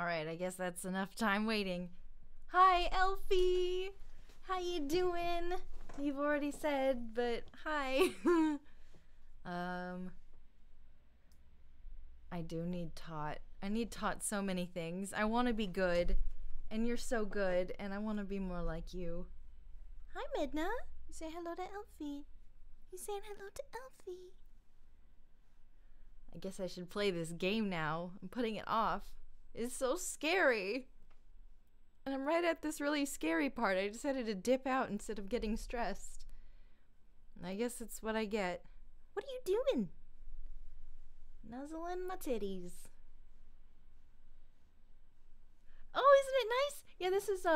Alright, I guess that's enough time waiting. Hi, Elfie! How you doing? You've already said, but hi. I do need Tot. I need Tot so many things. I want to be good, and you're so good, and I want to be more like you. Hi, Midna. You say hello to Elfie. You saying hello to Elfie. I guess I should play this game now. I'm putting it off. It's so scary. And I'm right at this really scary part. I decided to dip out instead of getting stressed. I guess it's what I get. What are you doing? Nuzzling my titties. Oh, isn't it nice? Yeah, this is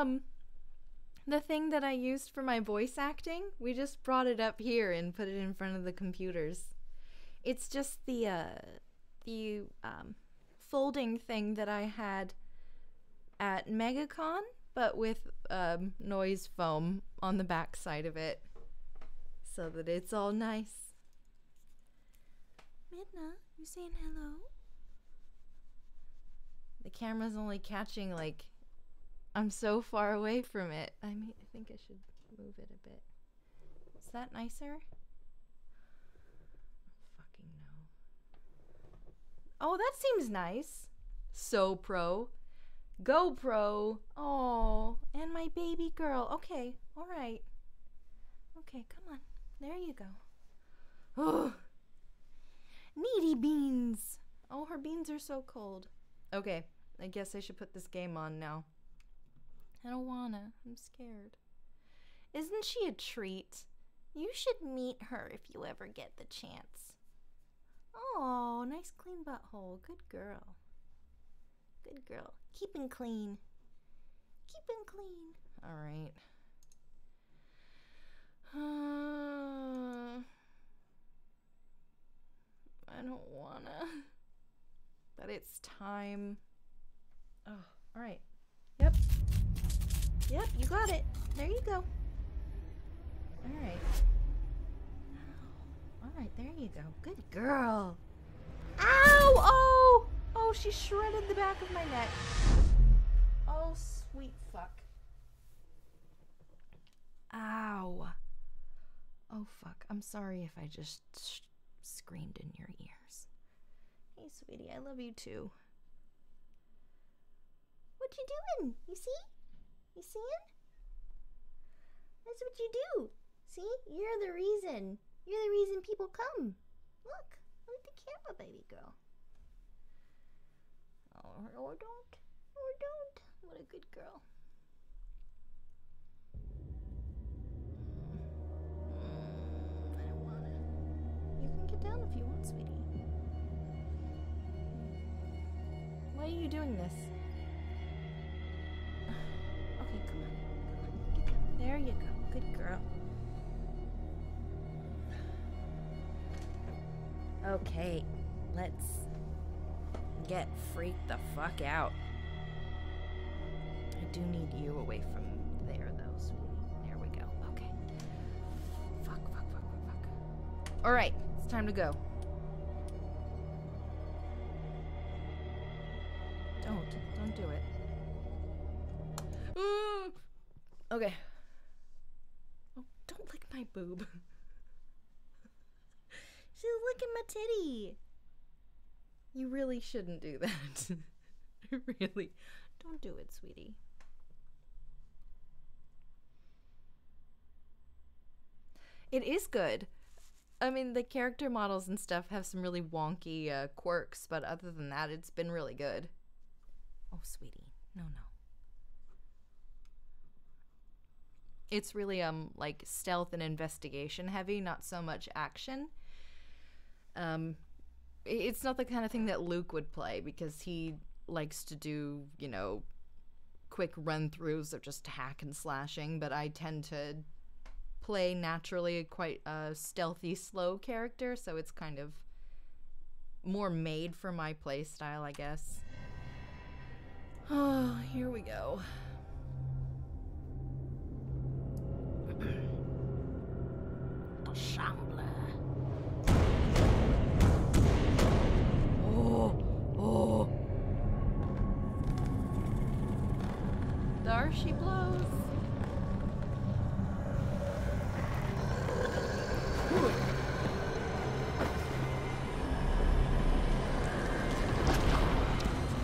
the thing that I used for my voice acting. We just brought it up here and put it in front of the computers. It's just the folding thing that I had at MegaCon, but with noise foam on the back side of it, so that it's all nice. Midna, you saying hello? The camera's only catching, like, I'm so far away from it. I think I should move it a bit. Is that nicer? Fucking no. Oh, that seems nice. So pro. GoPro. Oh, and my baby girl. Okay, all right. Okay, come on. There you go. Oh, needy beans. Oh, her beans are so cold. Okay, I guess I should put this game on now. I don't wanna. I'm scared. Isn't she a treat? You should meet her if you ever get the chance. Oh, nice clean butthole. Good girl. Good girl. Keeping clean. Keeping clean. All right. I don't wanna. But it's time. Oh, all right. Yep. Yep, you got it. There you go. All right. All right, there you go. Good girl. Ow! Oh! Oh, she shredded the back of my neck. Oh, sweet fuck. Ow. Oh, fuck. I'm sorry if I just screamed in your ears. Hey, sweetie, I love you too. What you doing? You see? You seeing? That's what you do. See? You're the reason. You're the reason people come. Look. Look at the camera, baby girl. Oh, or don't. Or don't. What a good girl. I don't want to. You can get down if you want, sweetie. Why are you doing this? Okay, come on. Come on. Get down. There you go. Good girl. Okay, let's get freaked the fuck out. I do need you away from there, though, sweetie. There we go. Okay. Fuck. All right, it's time to go. Don't do it. Okay. Oh, don't lick my boob. She's licking my titty. You really shouldn't do that. Really. Don't do it, sweetie. It is good. I mean, the character models and stuff have some really wonky quirks, but other than that, it's been really good. Oh, sweetie. No. It's really, like, stealth and investigation heavy, not so much action. It's not the kind of thing that Luke would play, because he likes to do, you know, quick run-throughs of just hack and slashing, but I tend to play naturally quite a stealthy, slow character, so it's kind of more made for my play style, I guess. Oh, here we go. The Shambler. Oh. There she blows.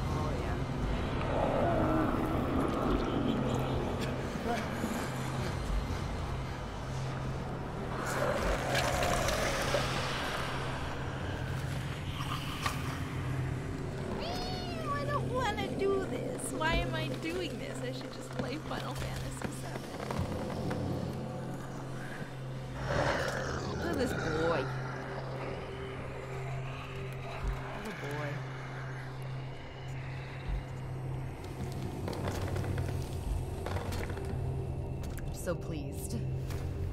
Oh yeah. I don't want to do this. Why am I doing this? I should just play Final Fantasy VII. Look at this boy. Little boy. I'm so pleased.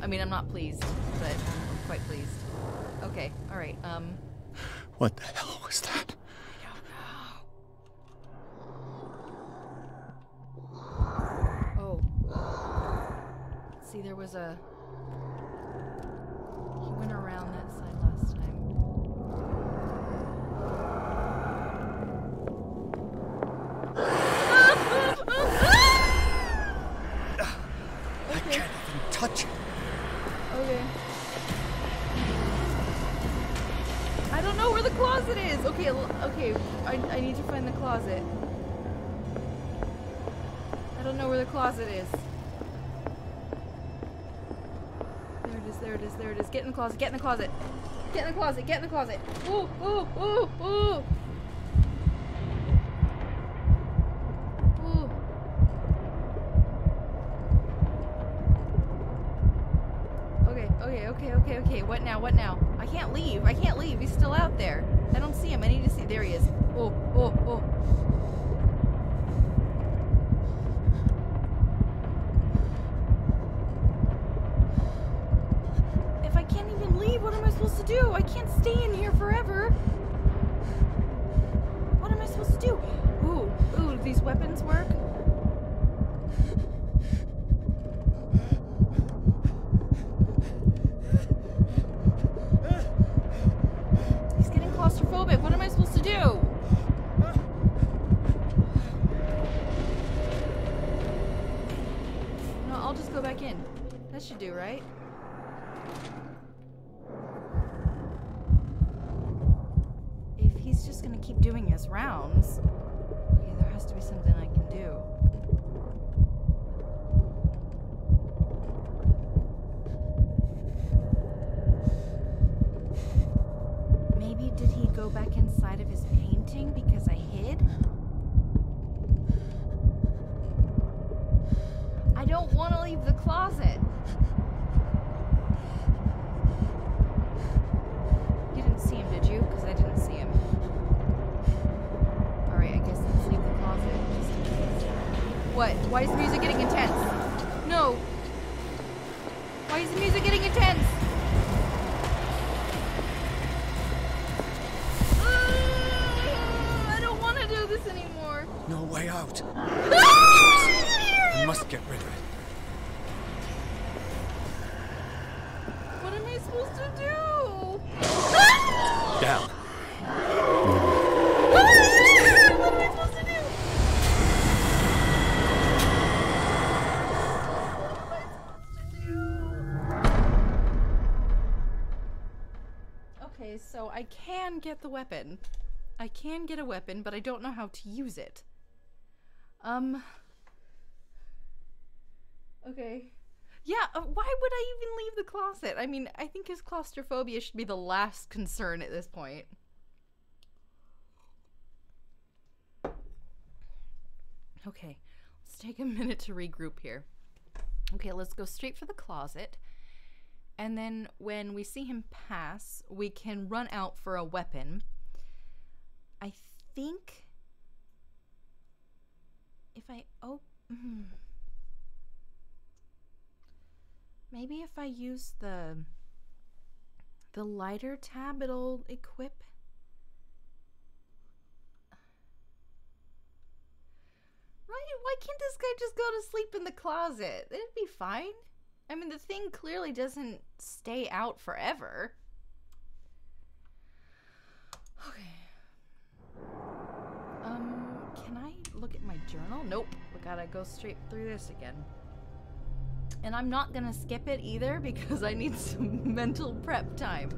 I mean, I'm not pleased, but I'm quite pleased. Okay, alright, What the hell was that? I don't know. Oh. See, there was a... He went around that side last time. I can't even touch it. Okay. I don't know where the closet is. Okay, okay. I need to find the closet. I don't know where the closet is. There it is. There it is. There it is. Get in the closet. Get in the closet. Get in the closet. Get in the closet. Ooh, ooh, ooh, ooh. Ooh. Okay. What now? What now? I can't leave. I can't leave. He's still out there. I don't see him. I need to see. There he is. Oh. If I can't even leave, what am I supposed to do? I can't stay in here forever. What am I supposed to do? Ooh, do these weapons work? Claustrophobic. What am I supposed to do? No, I'll just go back in. That should do, right? If he's just gonna keep doing his rounds, okay, there has to be something I can do. Did he go back inside of his painting because I hid? I don't want to leave the closet. You didn't see him, did you? Because I didn't see him. Alright, I guess let's leave the closet just in case. What? Why is the music getting intense? No! Why is the music getting intense? Anymore. No way out. I must get rid of it. What am I supposed to do? Down. What am I supposed to do? Okay, so I can get the weapon. I can get a weapon, but I don't know how to use it. Okay. Yeah, why would I even leave the closet? I mean, I think his claustrophobia should be the last concern at this point. Okay, let's take a minute to regroup here. Okay, let's go straight for the closet. And then when we see him pass, we can run out for a weapon. I think if I maybe if I use the lighter tab, it'll equip. Right? Why can't this guy just go to sleep in the closet? It'd be fine. I mean, the thing clearly doesn't stay out forever. Okay. Can I look at my Journal? Nope. We gotta go straight through this again. And I'm not gonna skip it either because I need some mental prep time.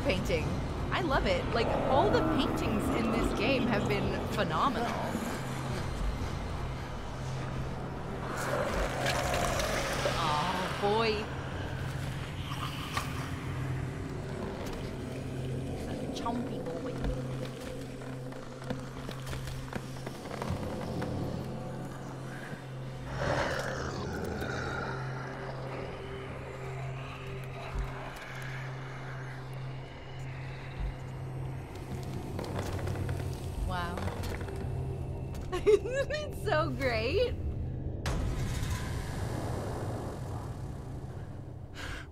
Painting. I love it. Like, all the paintings in this game have been phenomenal. Oh, boy. Such a chompy boy. Wow. Isn't it so great?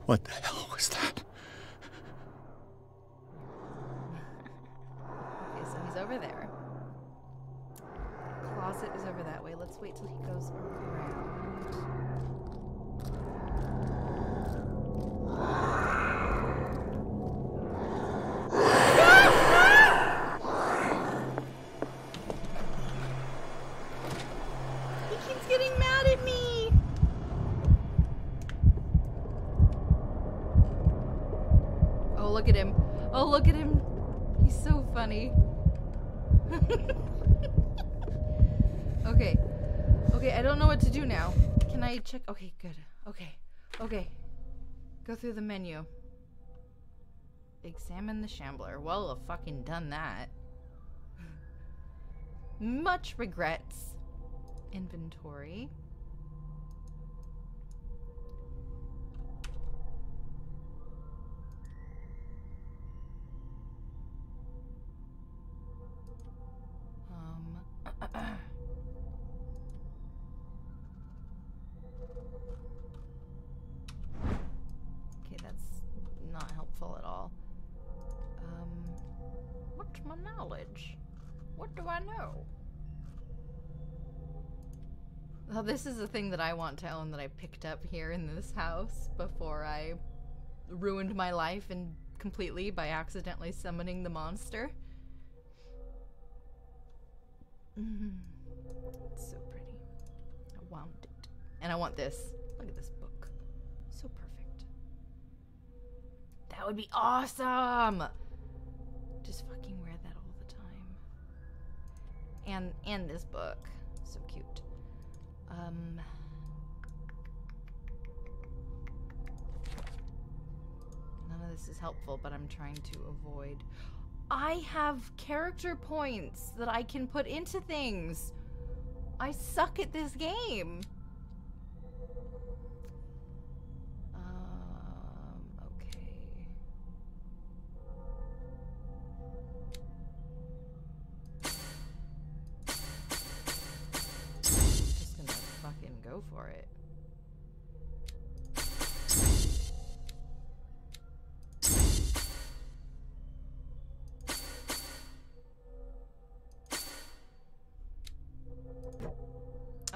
What the hell was that? Okay, so he's over there. Closet is over that way. Let's wait till he goes around. Look at him. Oh, look at him. He's so funny. Okay. Okay, I don't know what to do now. Can I check? Okay, good. Okay. Okay. Go through the menu. Examine the Shambler. Well, I've fucking done that. Much regrets. Inventory. Okay, that's not helpful at all. What's my knowledge? What do I know? Well, this is the thing that I want to own that I picked up here in this house before I ruined my life and completely by accidentally summoning the monster. It's so pretty. I want it. And I want this. Look at this book. So perfect. That would be awesome! Just fucking wear that all the time. And this book. So cute. None of this is helpful, but I'm trying to avoid... I have character points that I can put into things. I suck at this game. Okay. Just gonna fucking go for it.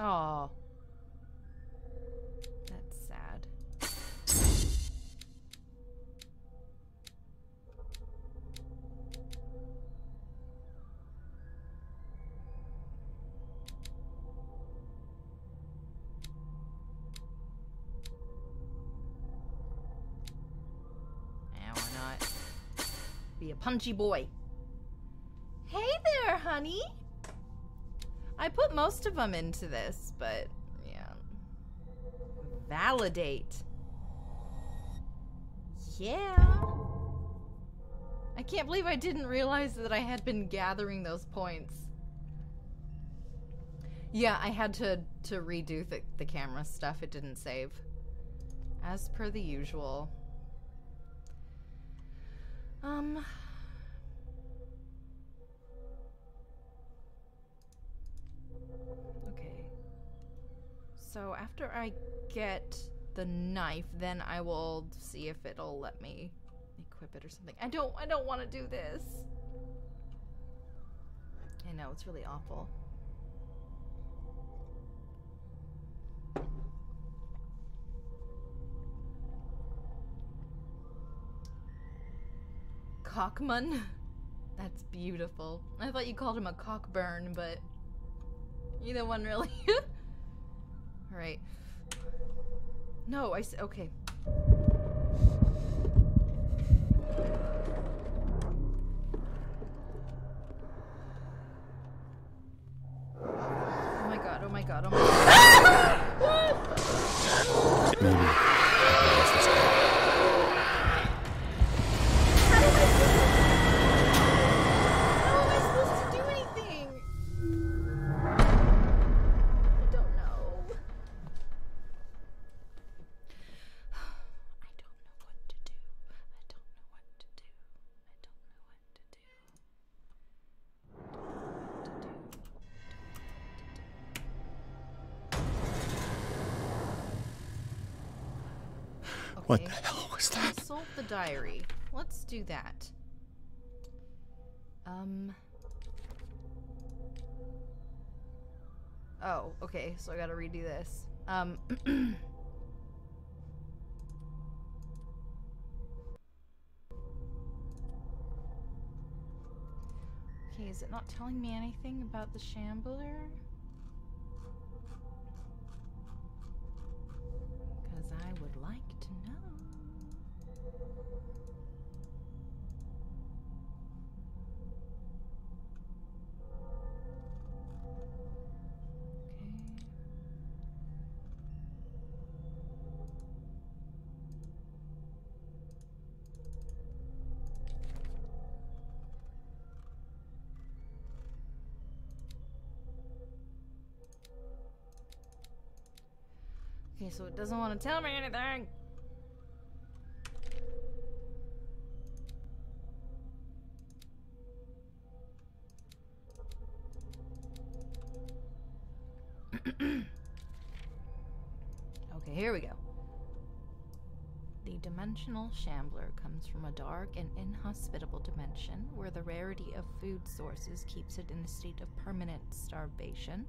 Oh, that's sad. Why not? Be a punchy boy. Hey there, honey. I put most of them into this, but yeah. Validate. Yeah. I can't believe I didn't realize that I had been gathering those points. Yeah, I had to redo the camera stuff. It didn't save. As per the usual. Okay. So after I get the knife, then I will see if it'll let me equip it or something. I don't want to do this. I know, it's really awful. Cockman? That's beautiful. I thought you called him a cockburn, but either one really. Alright. No, okay. Oh my god, oh my god, oh my god. Maybe. What the hell was that? Consult the diary. Let's do that. Oh, okay, so I gotta redo this. Okay, is it not telling me anything about the Shambler? Because I would like to know. Okay, so it doesn't want to tell me anything. Okay, here we go. The dimensional shambler comes from a dark and inhospitable dimension where the rarity of food sources keeps it in a state of permanent starvation.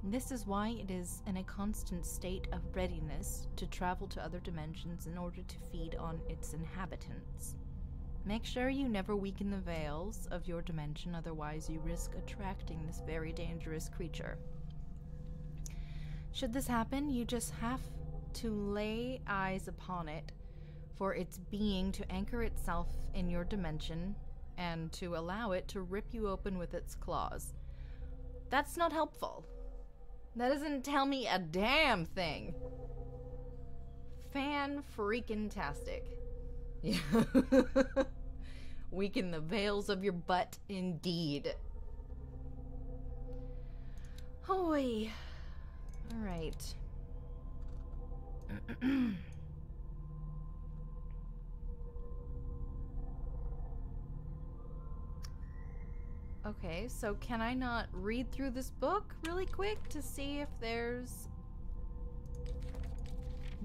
This is why it is in a constant state of readiness to travel to other dimensions in order to feed on its inhabitants. Make sure you never weaken the veils of your dimension, otherwise you risk attracting this very dangerous creature. Should this happen, you just have to lay eyes upon it for its being to anchor itself in your dimension and to allow it to rip you open with its claws. That's not helpful. That doesn't tell me a damn thing. Fan-freaking-tastic. Yeah. Weaken the veils of your butt, indeed. Hoy. Alright. Okay, so can I not read through this book really quick to see if there's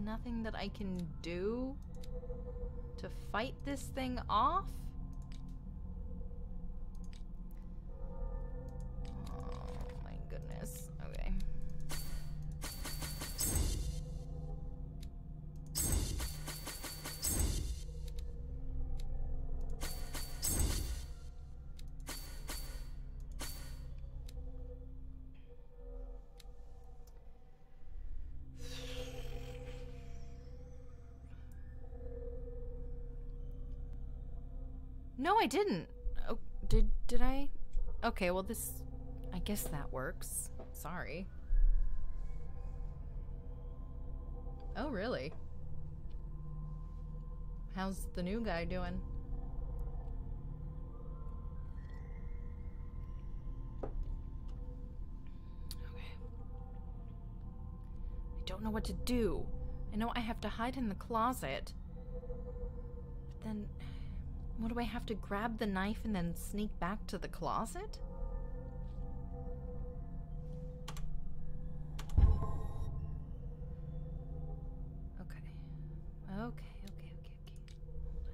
nothing that I can do to fight this thing off? Oh my goodness. Okay. No, I didn't. Oh, did I? Okay, well this, I guess that works. Sorry. Oh, really? How's the new guy doing? Okay. I don't know what to do. I know I have to hide in the closet. But then, what do I have to grab the knife and then sneak back to the closet? Okay. Okay. Hold on.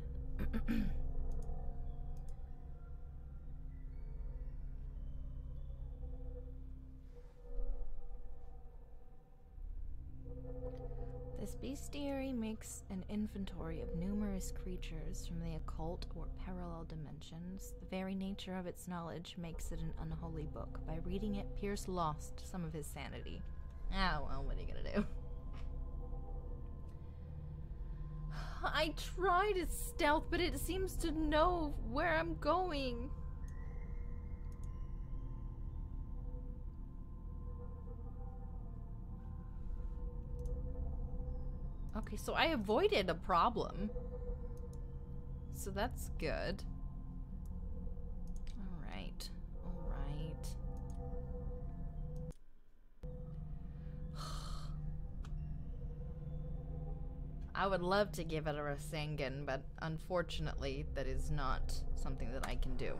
Bestiary makes an inventory of numerous creatures from the occult or parallel dimensions. The very nature of its knowledge makes it an unholy book. By reading it, Pierce lost some of his sanity. Ah, well, what are you gonna do? I try to stealth, but it seems to know where I'm going. Okay, so I avoided a problem. So that's good. Alright. Alright. I would love to give it a Rasengan, but unfortunately, that is not something that I can do.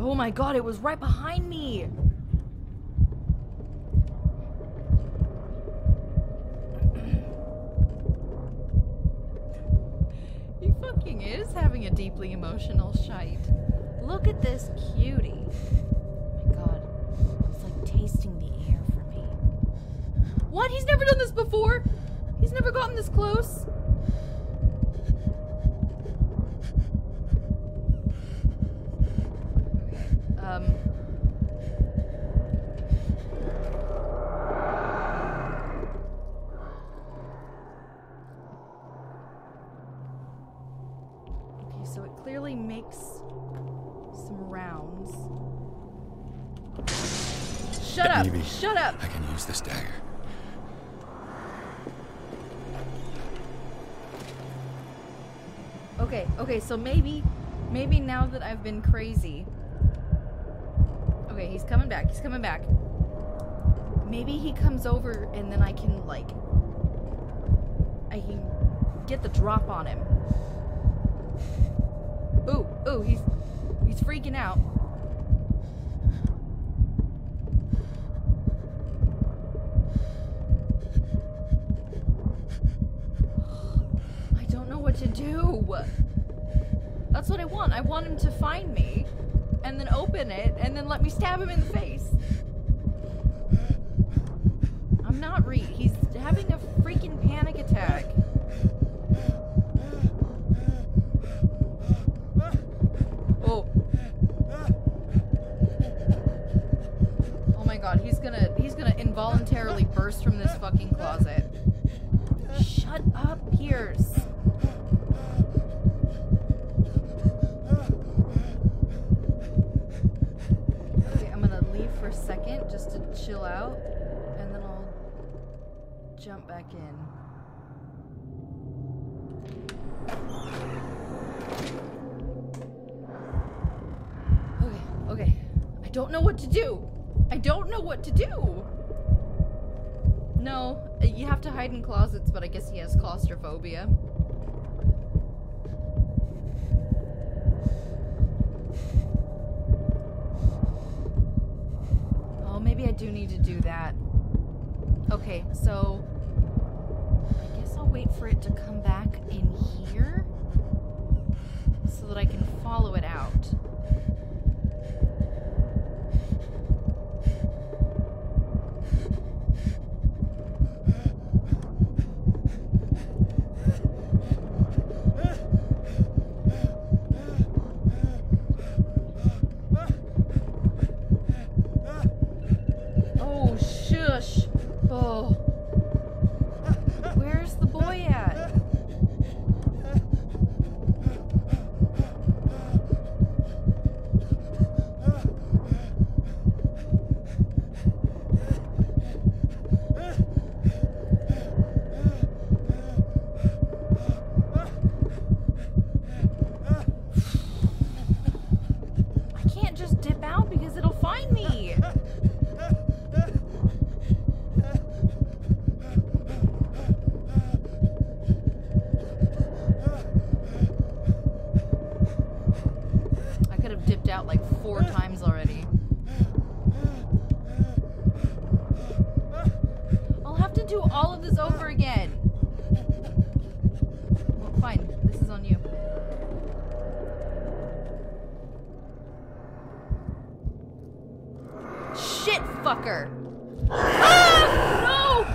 Oh my god, it was right behind me! He fucking is having a deeply emotional shite. Look at this cutie. Oh my god, it's like tasting the air for me. What? He's never done this before? He's never gotten this close? Okay, so it clearly makes some rounds. Shut up! Maybe Shut up! I can use this dagger. Okay, so maybe now that I've been crazy. Okay, he's coming back, Maybe he comes over and then I can, like, I can get the drop on him. Ooh, he's freaking out. I don't know what to do. That's what I want. I want him to find me and then open it and then let me stab him in the face. I'm not he's having a freaking panic attack. Oh. Oh my god, he's gonna involuntarily burst from this fucking closet. Shut up, Pierce. Okay, I'm gonna leave for a second just to chill out, and then I'll jump back in. Okay. I don't know what to do. No, you have to hide in closets, but I guess he has claustrophobia. Oh, maybe I do need to do that. Okay, so I guess I'll wait for it to come back in here so that I can follow it out. Oh, shush. Oh. Where's the boy at? 4 times already. I'll have to do all of this over again. Well, fine. This is on you. Shit, fucker! Ah! No!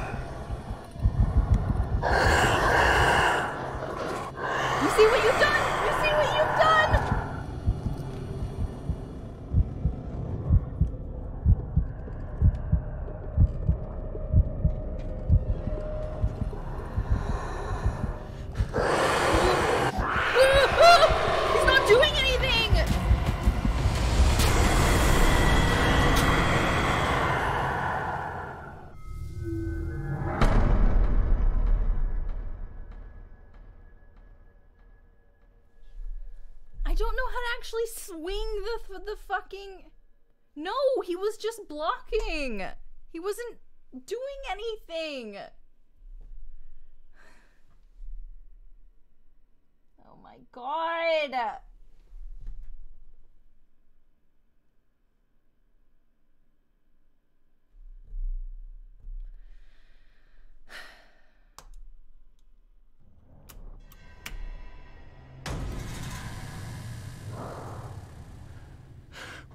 You see what you've done? You see what you've done? He's not doing anything! I don't know how to actually swing the fucking... No, he was just blocking. He wasn't doing anything. Oh my god.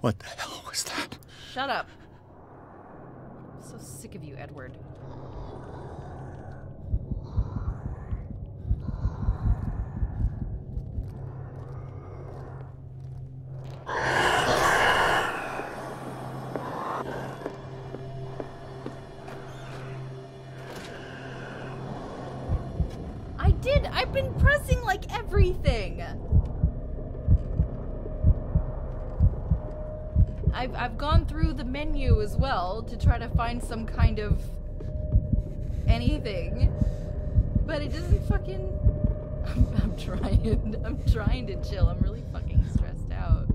What the hell was that? Shut up. I'm so sick of you, Edward. I've been pressing like everything. I've gone through the menu as well to try to find some kind of anything, but it doesn't fucking... I'm trying to chill. I'm really fucking stressed out.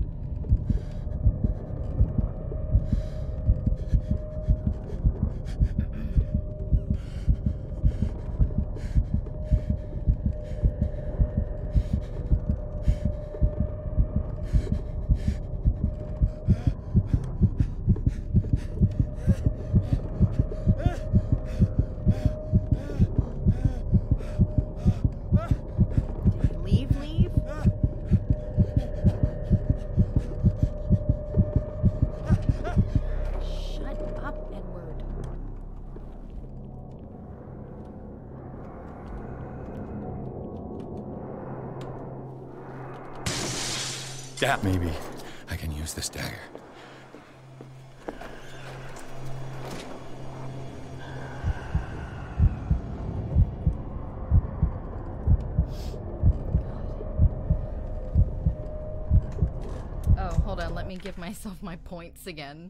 Yeah, maybe I can use this dagger. Oh, hold on. Let me give myself my points again.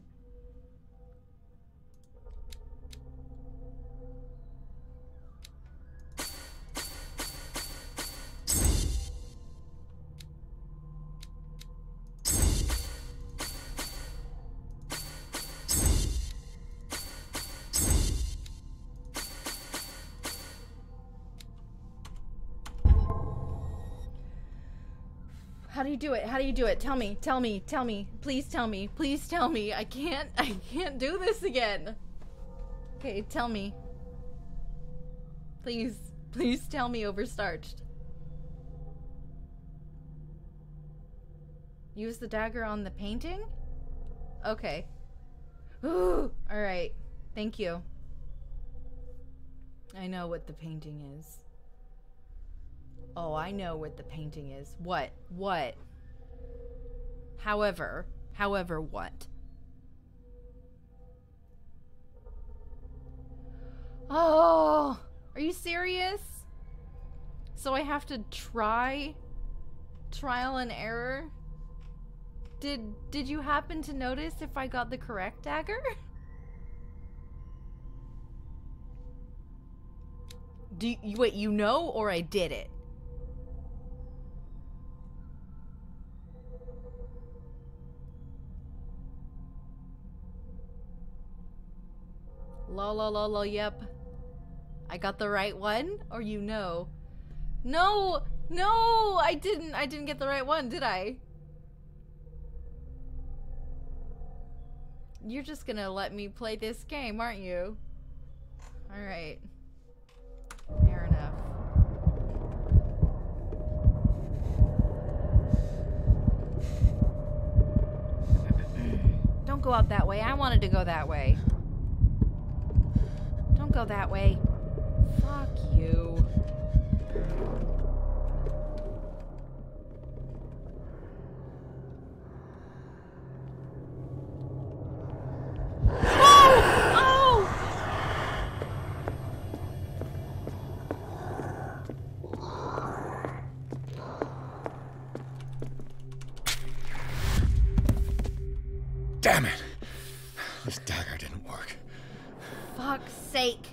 How do you do it? How do you do it? Tell me, tell me, tell me. Please tell me. Please tell me. I can't do this again. Okay, tell me. Please, please tell me overstarched. Use the dagger on the painting? Okay. Ooh, alright. Thank you. I know what the painting is. Oh, I know what the painting is. What? What? However, what? Oh, are you serious? So I have to trial and error? Did you happen to notice if I got the correct dagger? Wait, you know, or I did it? Lol, yep. I got the right one? Or you know? No, I didn't get the right one, did I? You're just gonna let me play this game, aren't you? Alright. Fair enough. Don't go out that way. I wanted to go that way. Don't go that way. Fuck you. Damn it! This dagger didn't work. Fuck's sake.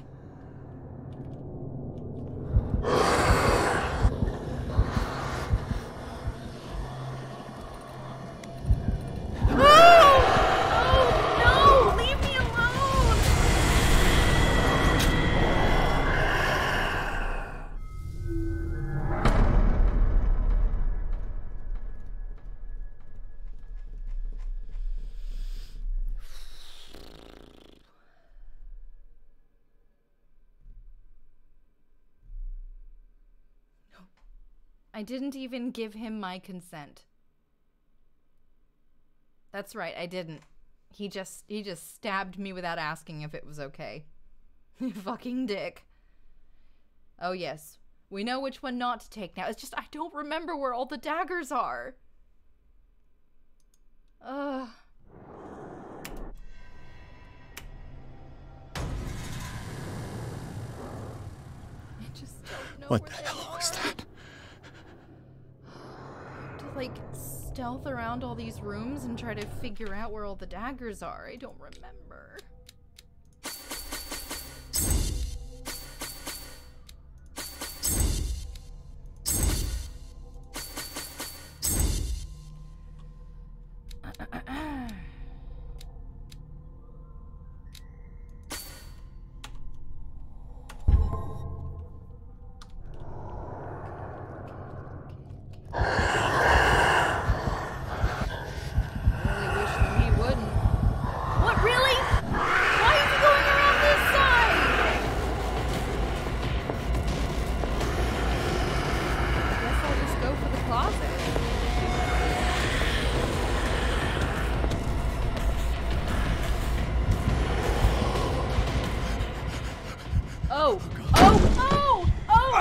I didn't even give him my consent. That's right, I didn't. He just stabbed me without asking if it was okay. You fucking dick. Oh yes, we know which one not to take now. It's just I don't remember where all the daggers are. Ugh. I just don't know What where the they hell are. was that? To like stealth around all these rooms and try to figure out where all the daggers are. I don't remember.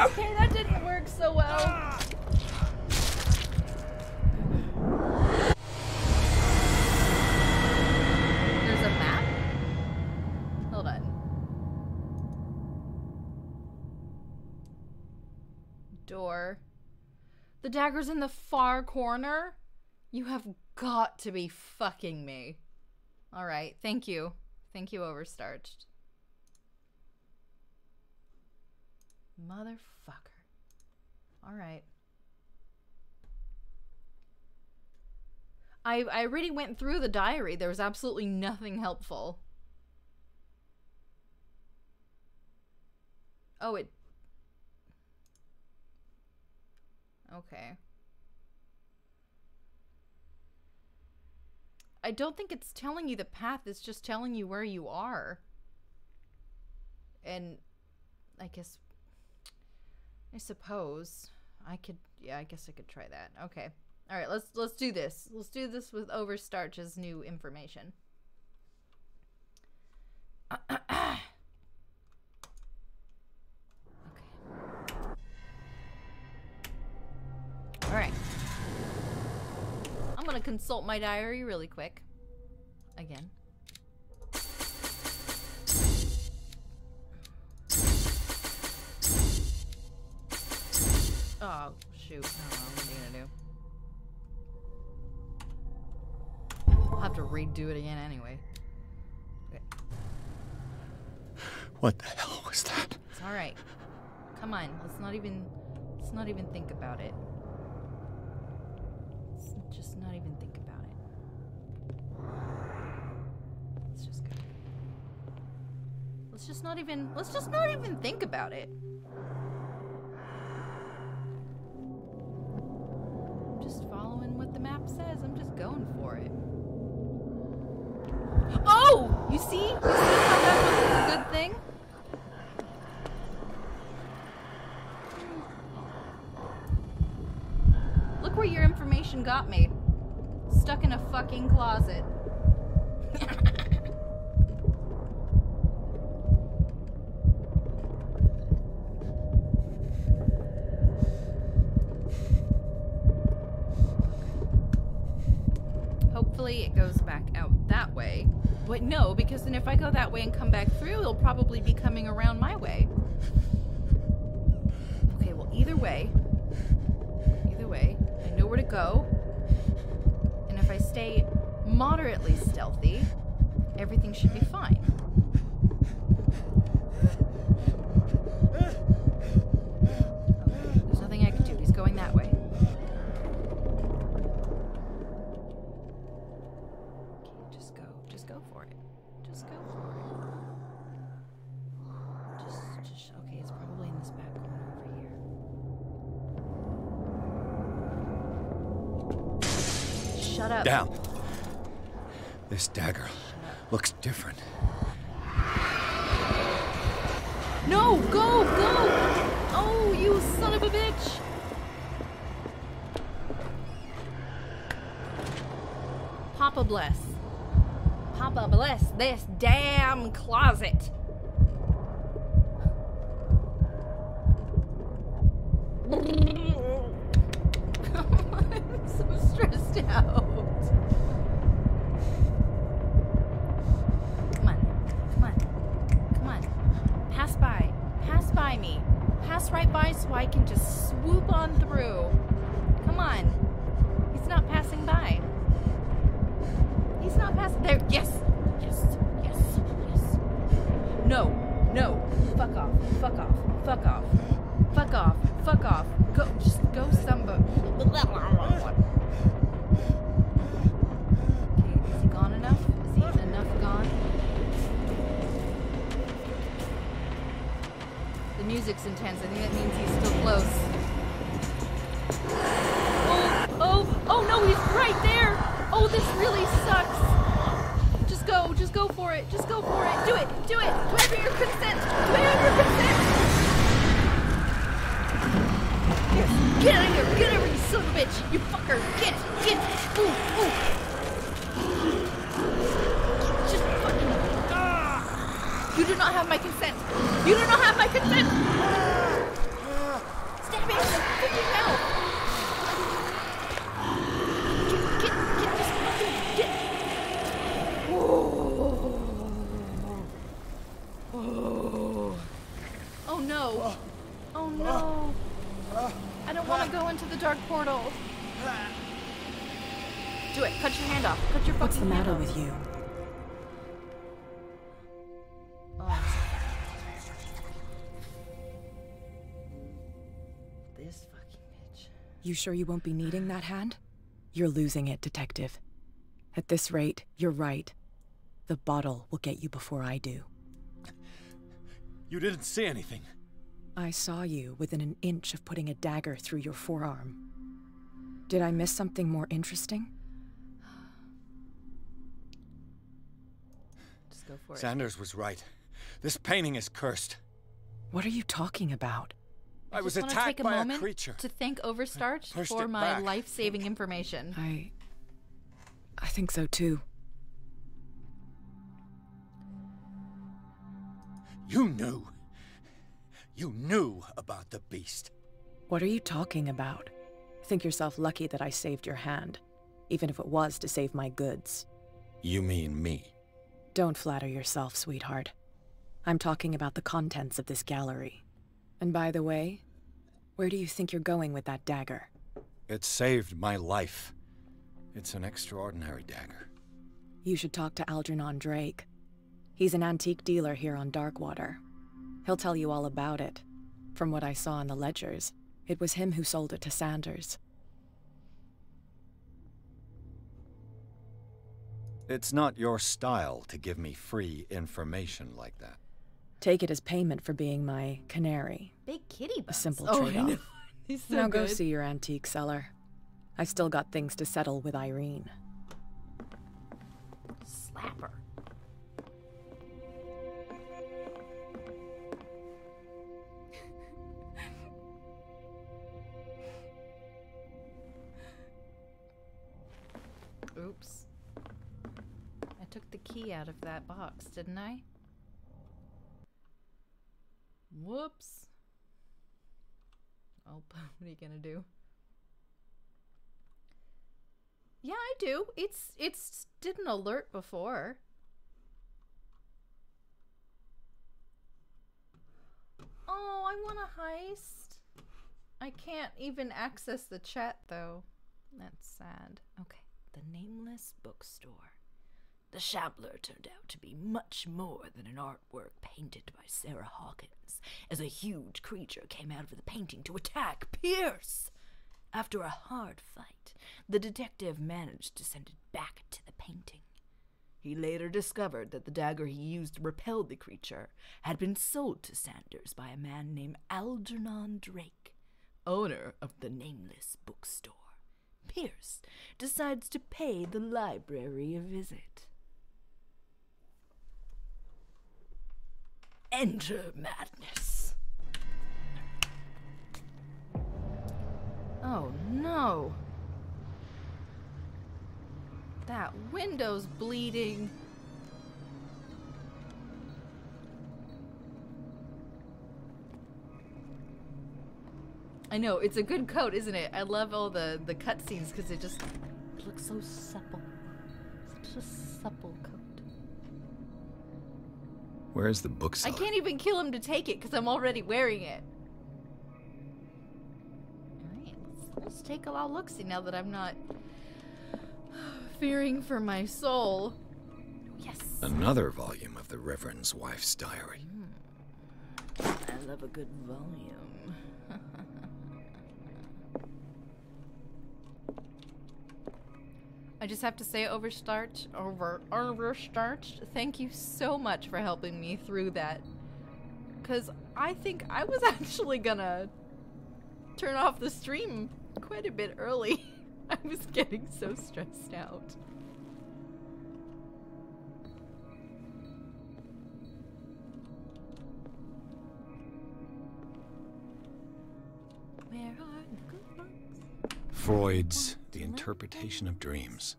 Okay, that didn't work so well. There's a map? Hold on. Door. The dagger's in the far corner? You have got to be fucking me. Alright, thank you. Thank you, Overstarched. Motherfucker. Alright. I already went through the diary. There was absolutely nothing helpful. Oh, it... Okay. I don't think it's telling you the path. It's just telling you where you are. And I guess... I suppose I could, yeah, I guess I could try that. Okay. All right, let's do this. Let's do this with Overstarch's new information. Okay. All right. I'm going to consult my diary really quick. Again. Oh, shoot. I don't know. What are you gonna do? I'll have to redo it again anyway. Okay. What the hell was that? It's alright. Come on. Let's not even think about it. Let's just not even think about it. Let's just go. Let's just not even think about it. Just following what the map says. I'm just going for it. Oh! You see? You see how that was a good thing? Look where your information got me. Stuck in a fucking closet. Hopefully it goes back out that way. But no, because then if I go that way and come back through, it'll probably be coming around my way. Okay, well, either way, I know where to go. And if I stay moderately stealthy, everything should be fine. Okay, there's nothing I can do. He's going that way. Just go for it. Just go for it. Okay, it's probably in this back corner over here. Shut up. Down. This dagger looks different. No, go! Oh, you son of a bitch! Papa bless. Papa bless this damn closet. I'm so stressed out. Come on. Pass by me. Pass right by so I can just swoop on through. Come on. He's not passing by. He's not passing there. Yes. No. Fuck off. Go. Just go somewhere. Okay, is he gone enough? Is he enough gone? The music's intense. I think that means he's still close. Oh no, he's right there. Oh, this really sucks. Just go for it. Do it. Do I have your consent? Here, get out of here. Get over, you son of a bitch. You fucker. Get. Ooh. Just fucking. You do not have my consent. Stab me in the freaking mouth. Oh no. I don't want to go into the dark portal. Do it. Cut your hand off. Cut your fucking hand off. What's the matter with you? This fucking bitch. You sure you won't be needing that hand? You're losing it, Detective. At this rate, you're right. The bottle will get you before I do. You didn't see anything. I saw you within an inch of putting a dagger through your forearm. Did I miss something more interesting? Just go for it. Sanders was right. This painting is cursed. What are you talking about? I was just want to attacked take a by a moment creature. to thank Overstart Pushed for it my back. life-saving information. I think so too. You knew. You knew about the beast. What are you talking about? Think yourself lucky that I saved your hand, even if it was to save my goods. You mean me? Don't flatter yourself, sweetheart. I'm talking about the contents of this gallery. And by the way, where do you think you're going with that dagger? It saved my life. It's an extraordinary dagger. You should talk to Algernon Drake. He's an antique dealer here on Darkwater. He'll tell you all about it. From what I saw in the ledgers, it was him who sold it to Sanders. It's not your style to give me free information like that. Take it as payment for being my canary. Big kitty buns. A simple I know. trade-off. He's so Now good. go see your antique seller. I still got things to settle with Irene. Slap her. took the key out of that box, didn't I? Whoops. Oh, what are you gonna do? Yeah, I do. It's did an alert before. Oh, I want a heist. I can't even access the chat though. That's sad. Okay. The Nameless Bookstore. The Shambler turned out to be much more than an artwork painted by Sarah Hawkins, as a huge creature came out of the painting to attack Pierce. After a hard fight, the detective managed to send it back to the painting. He later discovered that the dagger he used to repel the creature had been sold to Sanders by a man named Algernon Drake, owner of the Nameless Bookstore. Pierce decides to pay the library a visit. Enter madness. Oh no. That window's bleeding. I know, it's a good coat, isn't it? I love all the cutscenes because it just looks so supple. Such a supple coat. Where's the bookseller? I can't even kill him to take it because I'm already wearing it. Alright, let's take a look-see now that I'm not fearing for my soul. Yes. Another volume of the Reverend's wife's diary. I love a good volume. I just have to say, Overstarch, thank you so much for helping me through that. Because I think I was actually gonna turn off the stream quite a bit early. I was getting so stressed out. Where are the good books? Freud's The Interpretation of Dreams.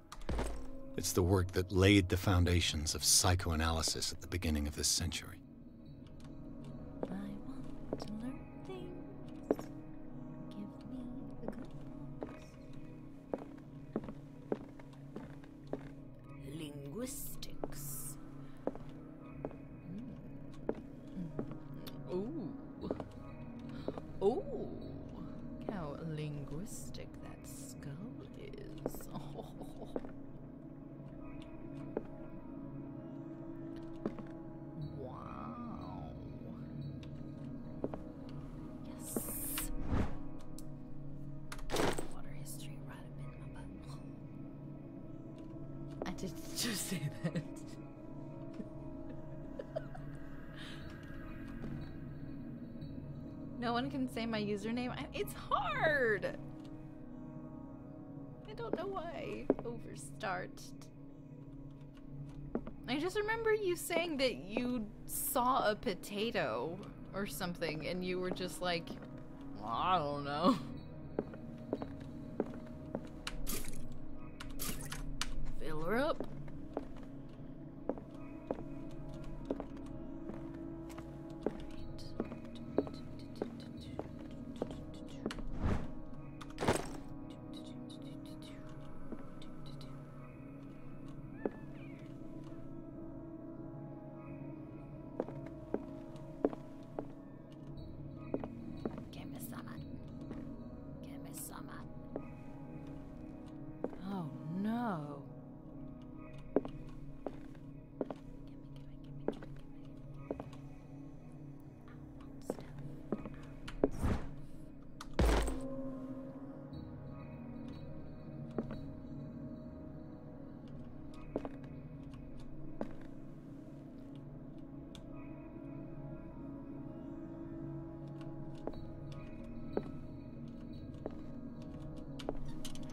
It's the work that laid the foundations of psychoanalysis at the beginning of this century. I want to learn things. Give me the good books. Linguistics. Ooh. Ooh. How linguistic that skull is. Oh. Wow. Yes. Water history right up in my butt. I did just say that. No one can say my username. It's hard. I don't know why. Overstarched. I just remember you saying that you saw a potato or something and you were just like, well, I don't know. Fill her up.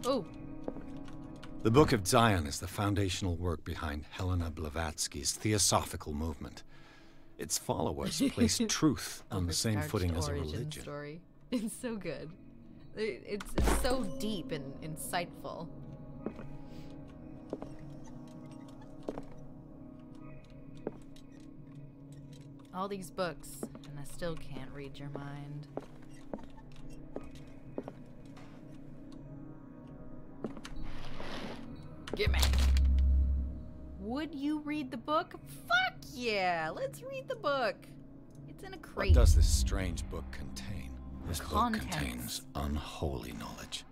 Oh. The Book of Zion is the foundational work behind Helena Blavatsky's Theosophical movement. Its followers place truth on the same footing as a religion. Story. It's so good. It's so deep and insightful. All these books, and I still can't read your mind. Gimme. Would you read the book? Fuck yeah! Let's read the book. It's in a crate. What does this strange book contain? This Contents. book contains unholy knowledge.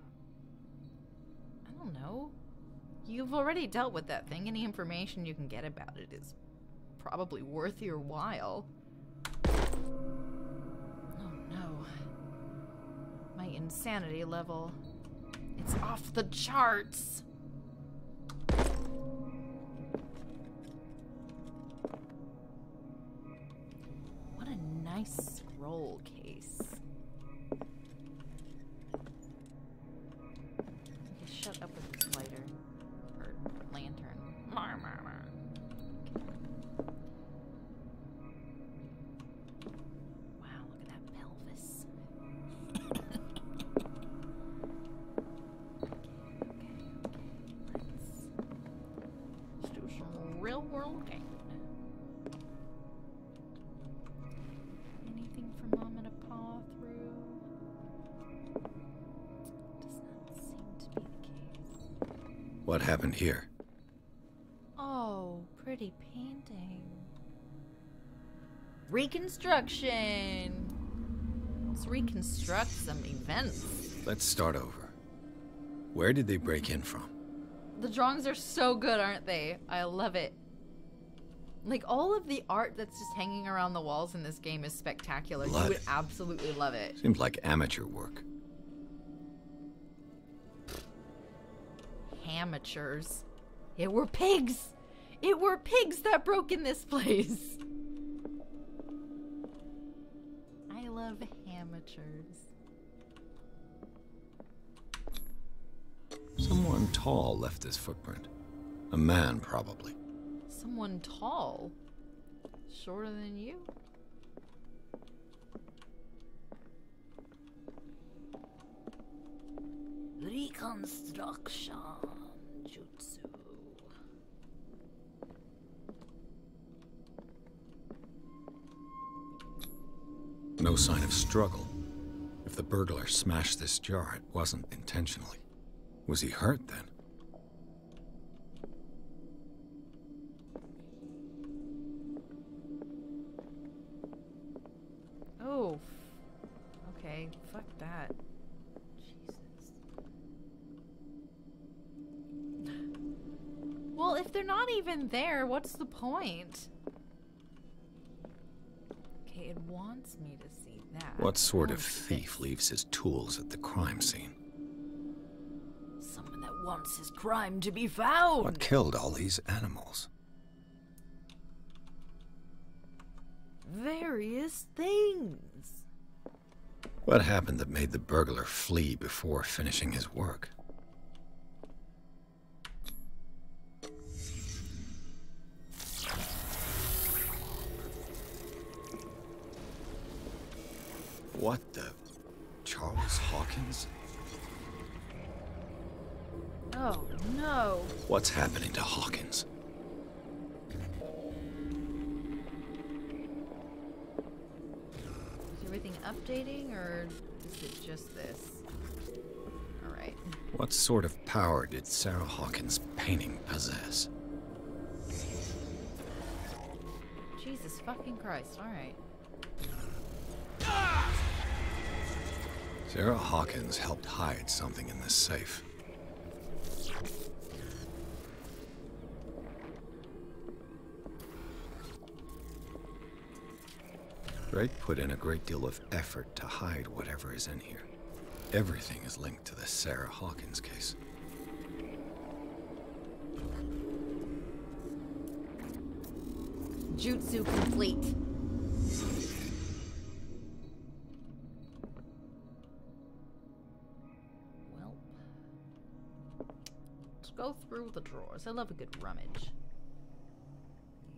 I don't know. You've already dealt with that thing. Any information you can get about it is probably worth your while. Oh no. My insanity level. It's off the charts. What a nice scroll case. Okay, shut up with this lighter. Or lantern. Mar, mar, mar. Wow, look at that pelvis. Okay. Let's do some real world game. Anything for Mama to paw through? Does not seem to be the case. What happened here? Oh, pretty painting. Reconstruction! Let's reconstruct some events. Let's start over. Where did they break in from? The drawings are so good, aren't they? I love it. Like, all of the art that's just hanging around the walls in this game is spectacular. Blood. You would absolutely love it. Seems like amateur work. Amateurs. It were pigs! It were pigs that broke in this place! I love amateurs. Someone tall left this footprint. A man, probably. Someone tall? Shorter than you? Reconstruction jutsu. No sign of struggle. If the burglar smashed this jar, it wasn't intentionally. Was he hurt then? Oh. Okay, fuck that. Jesus. Well, if they're not even there, what's the point? Okay, it wants me to see that. What sort of Oh, thief this. leaves his tools at the crime scene? Someone that wants his crime to be found. What killed all these animals? Various things. What happened that made the burglar flee before finishing his work? What the? Charles Hawkins? Oh no. What's happening to Hawkins? Is everything updating or is it just this? Alright. What sort of power did Sarah Hawkins' painting possess? Jesus fucking Christ, alright. Sarah Hawkins helped hide something in this safe. Drake put in a great deal of effort to hide whatever is in here. Everything is linked to the Sarah Hawkins case. Jutsu complete. Well, let's go through the drawers. I love a good rummage.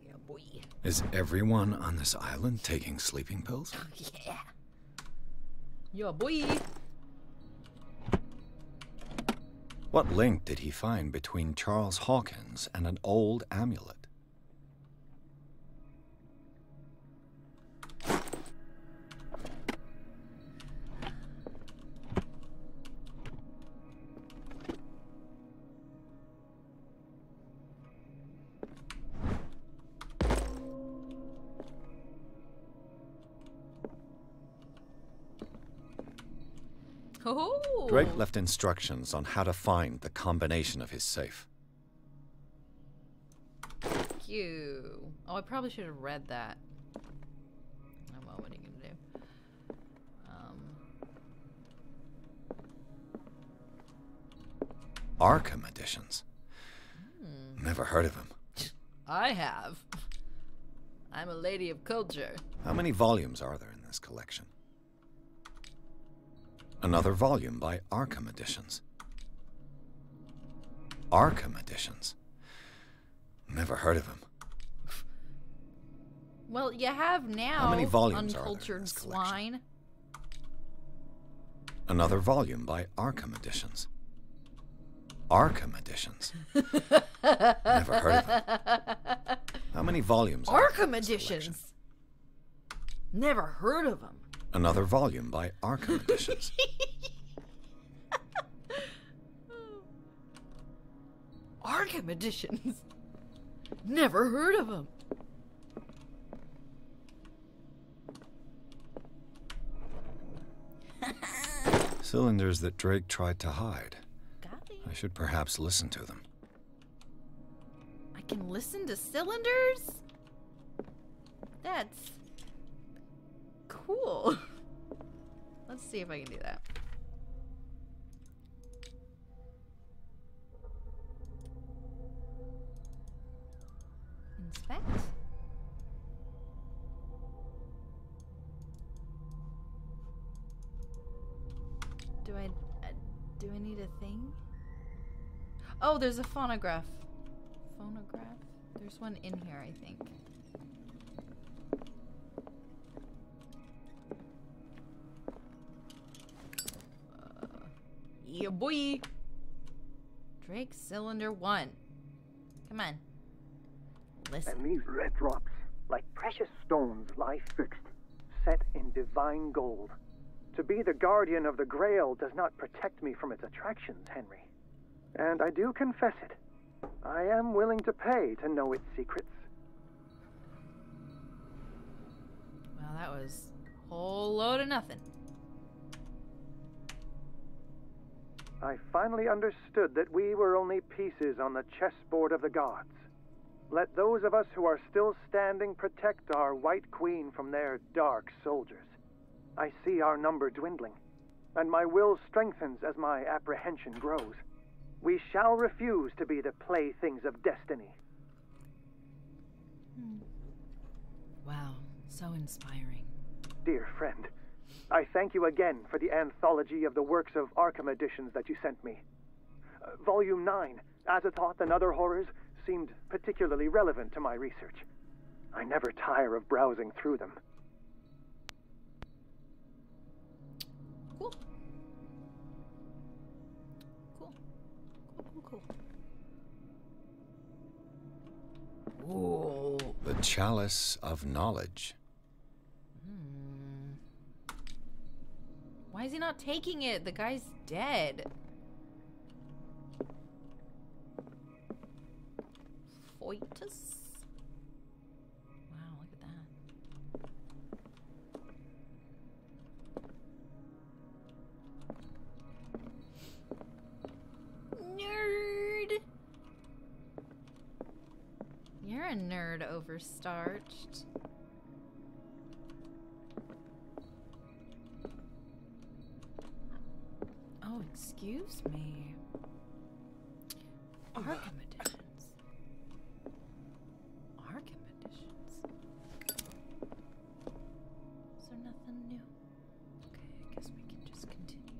Yeah, boy. Is everyone on this island taking sleeping pills? Yeah. Yeah, boy. What link did he find between Charles Hawkins and an old amulet? Oh! Drake left instructions on how to find the combination of his safe. Cute. Oh, I probably should have read that. Oh, well, what are you gonna do? Arkham editions. Never heard of him. I have. I'm a lady of culture. How many volumes are there in this collection? Another volume by Arkham Editions. Arkham Editions. Never heard of him. Well, you have now. How many volumes are there in uncultured this collection? swine. Another volume by Arkham Editions. Arkham Editions. Never heard of him. How many volumes are there in Arkham this collection? editions. Never heard of them. Another volume by Arkham Editions. Arkham editions. Never heard of them. Cylinders that Drake tried to hide. Got it. I should perhaps listen to them. I can listen to cylinders? That's cool. Let's see if I can do that. Inspect. Do I need a thing? Oh, there's a phonograph. Phonograph? There's one in here, I think. Yeah, boy. Drake Cylinder 1. Come on. Listen. And these red drops, like precious stones, lie fixed, set in divine gold. To be the guardian of the Grail does not protect me from its attractions, Henry. And I do confess it. I am willing to pay to know its secrets. Well, that was a whole load of nothing. I finally understood that we were only pieces on the chessboard of the gods. Let those of us who are still standing protect our White Queen from their dark soldiers. I see our number dwindling, and my will strengthens as my apprehension grows. We shall refuse to be the playthings of destiny. Wow, so inspiring. Dear friend, I thank you again for the anthology of the works of Arkham editions that you sent me. Volume 9, Azathoth and Other Horrors, seemed particularly relevant to my research. I never tire of browsing through them. Cool. Cool. Cool. Whoa. The Chalice of Knowledge. Why is he not taking it? The guy's dead. Foetus? Wow, look at that. Nerd! You're a nerd, overstarched. Oh, excuse me. Arkham editions. Arkham editions. Is there nothing new? Okay, I guess we can just continue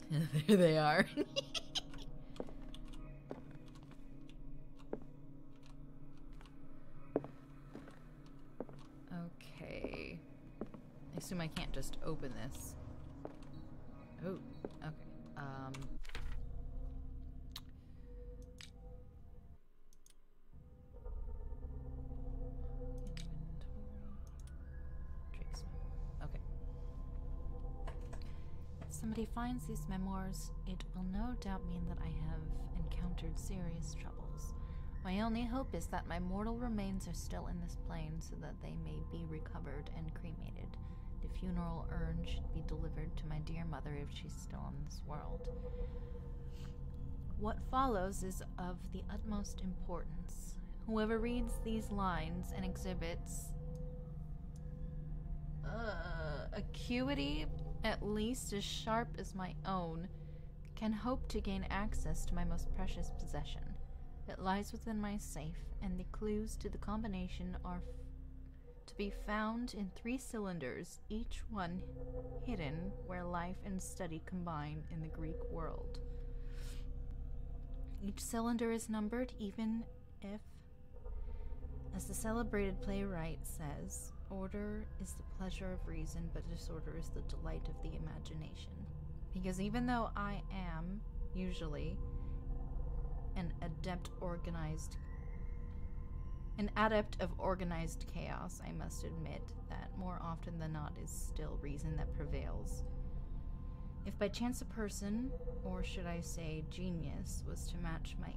then. There they are. Okay. I assume I can't just open this. Oh, okay. Okay. If somebody finds these memoirs, it will no doubt mean that I have encountered serious troubles. My only hope is that my mortal remains are still in this plane so that they may be recovered and cremated. funeral urn should be delivered to my dear mother if she's still in this world. What follows is of the utmost importance. Whoever reads these lines and exhibits acuity at least as sharp as my own can hope to gain access to my most precious possession. It lies within my safe, and the clues to the combination are to be found in 3 cylinders, each one hidden where life and study combine in the Greek world. Each cylinder is numbered, even if, as the celebrated playwright says, order is the pleasure of reason, but disorder is the delight of the imagination. Because even though I am, usually, an adept of organized chaos, I must admit that more often than not is still reason that prevails. If by chance a person, or should I say genius, was to match my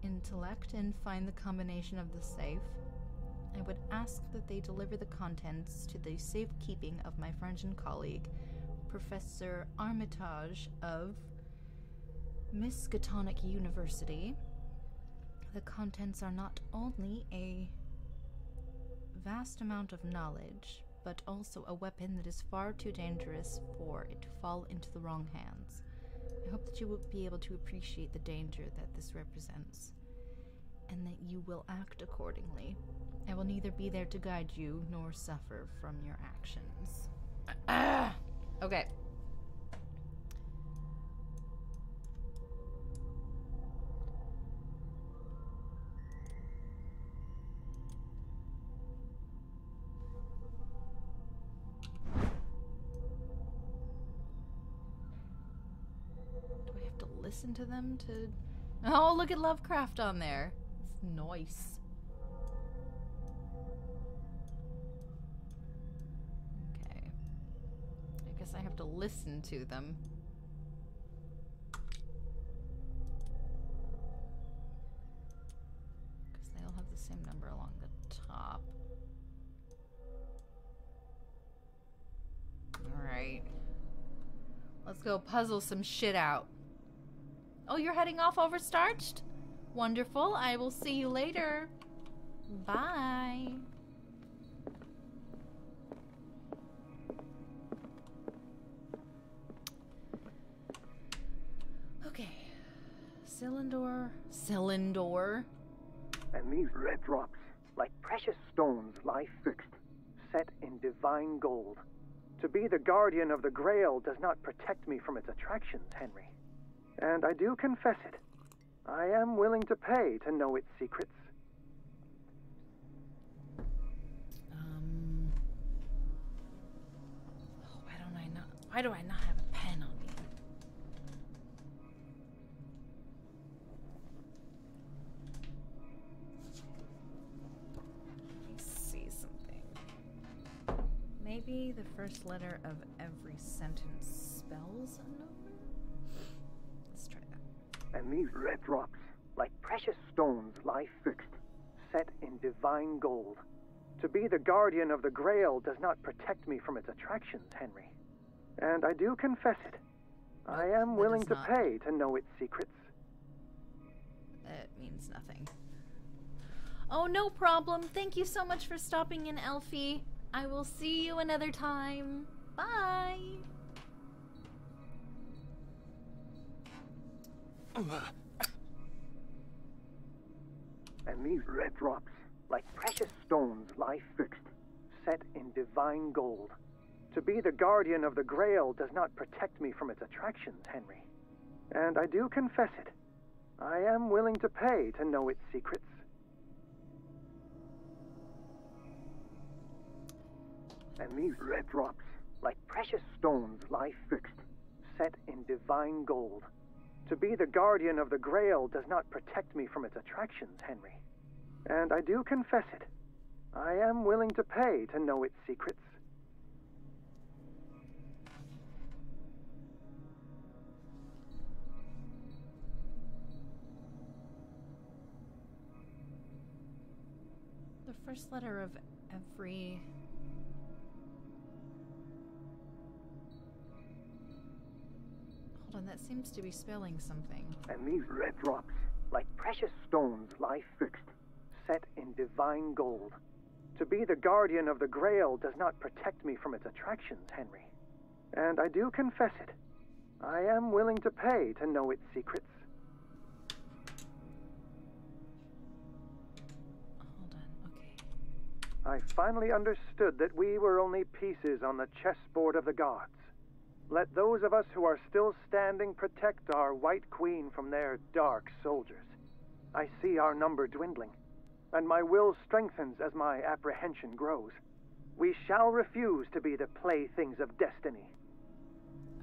intellect and find the combination of the safe, I would ask that they deliver the contents to the safekeeping of my friend and colleague, Professor Armitage of Miskatonic University. The contents are not only a vast amount of knowledge, but also a weapon that is far too dangerous for it to fall into the wrong hands. I hope that you will be able to appreciate the danger that this represents, and that you will act accordingly. I will neither be there to guide you nor suffer from your actions. Okay. Do I have to listen to them to... Oh, look at Lovecraft on there. It's nice. I have to listen to them. Because they all have the same number along the top. Alright. Let's go puzzle some shit out. Oh, you're heading off overstarched? Wonderful. I will see you later. Bye. Cylinder. And these red drops, like precious stones, lie fixed, set in divine gold. To be the guardian of the Grail does not protect me from its attractions, Henry. And I do confess it. I am willing to pay to know its secrets. Why do I not have a pen on me? Maybe the first letter of every sentence spells a number? Let's try that. And these red drops, like precious stones, lie fixed, set in divine gold. To be the guardian of the Grail does not protect me from its attractions, Henry. And I do confess it. I am willing to pay to know its secrets. It means nothing. Oh, no problem. Thank you so much for stopping in, Elfie. I will see you another time. Bye. And these red drops, like precious stones, lie fixed, set in divine gold. To be the guardian of the Grail does not protect me from its attractions, Henry. And I do confess it. I am willing to pay to know its secrets. And these red drops, like precious stones, lie fixed, set in divine gold. To be the guardian of the Grail does not protect me from its attractions, Henry. And I do confess it. I am willing to pay to know its secrets. The first letter of every on, that seems to be spelling something. And these red drops, like precious stones, lie fixed, set in divine gold. To be the guardian of the Grail does not protect me from its attractions, Henry. And I do confess it. I am willing to pay to know its secrets. Hold on, okay. I finally understood that we were only pieces on the chessboard of the gods. Let those of us who are still standing protect our White Queen from their dark soldiers. I see our number dwindling, and my will strengthens as my apprehension grows. We shall refuse to be the playthings of destiny.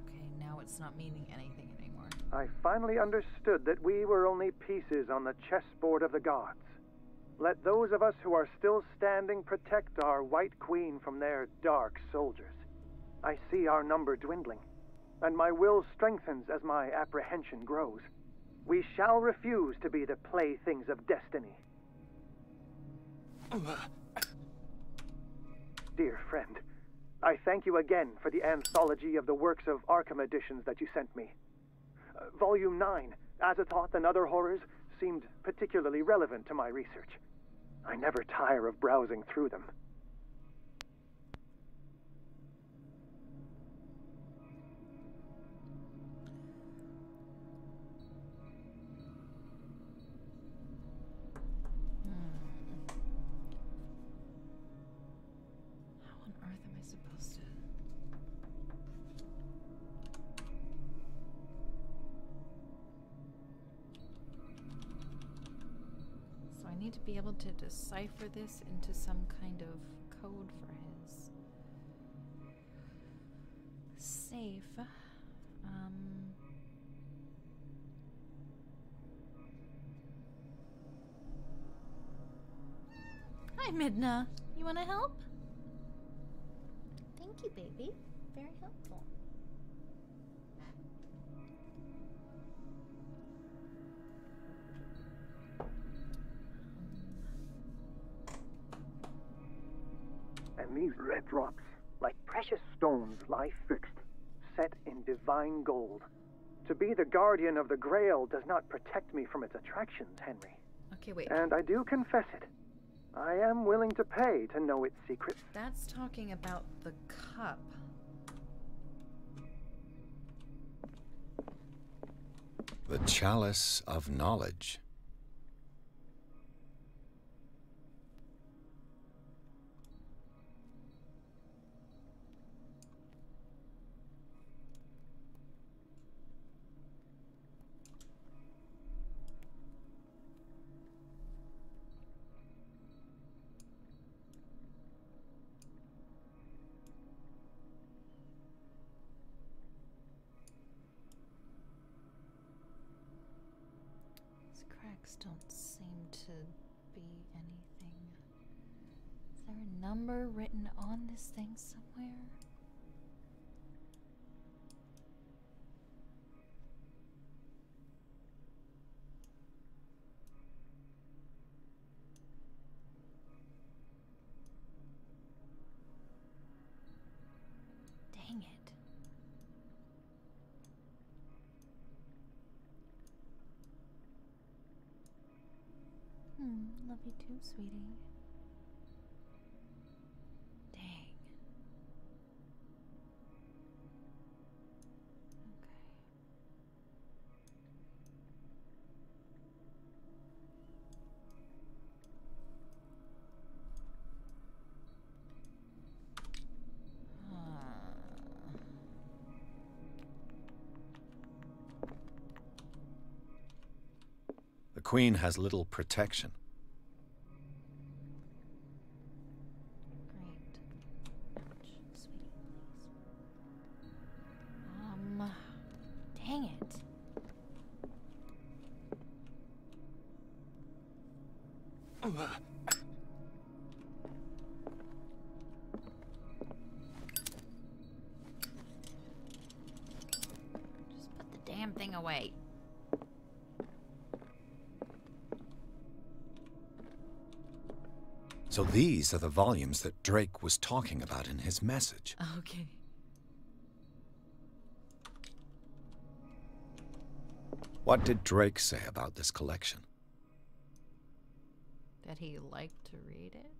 Okay, now it's not meaning anything anymore. I finally understood that we were only pieces on the chessboard of the gods. Let those of us who are still standing protect our White Queen from their dark soldiers. I see our number dwindling, and my will strengthens as my apprehension grows. We shall refuse to be the playthings of destiny. Dear friend, I thank you again for the anthology of the works of Arkham editions that you sent me. Volume 9, Azathoth and Other Horrors, seemed particularly relevant to my research. I never tire of browsing through them. How on earth am I supposed to... So I need to be able to decipher this into some kind of code for his safe. Hi, Midna. You want to help? Thank you, baby. Very helpful. And these red drops, like precious stones, lie fixed, set in divine gold. To be the guardian of the Grail does not protect me from its attractions, Henry. Okay, wait. And I do confess it. I am willing to pay to know its secrets. That's talking about the cup. The Chalice of Knowledge. Cracks don't seem to be anything. Is there a number written on this thing somewhere? Dang it. Love you too, sweetie. Dang. The Queen has little protection. Dang it. Just put the damn thing away. So these are the volumes that Drake was talking about in his message. Okay. What did Drake say about this collection? That he liked to read it?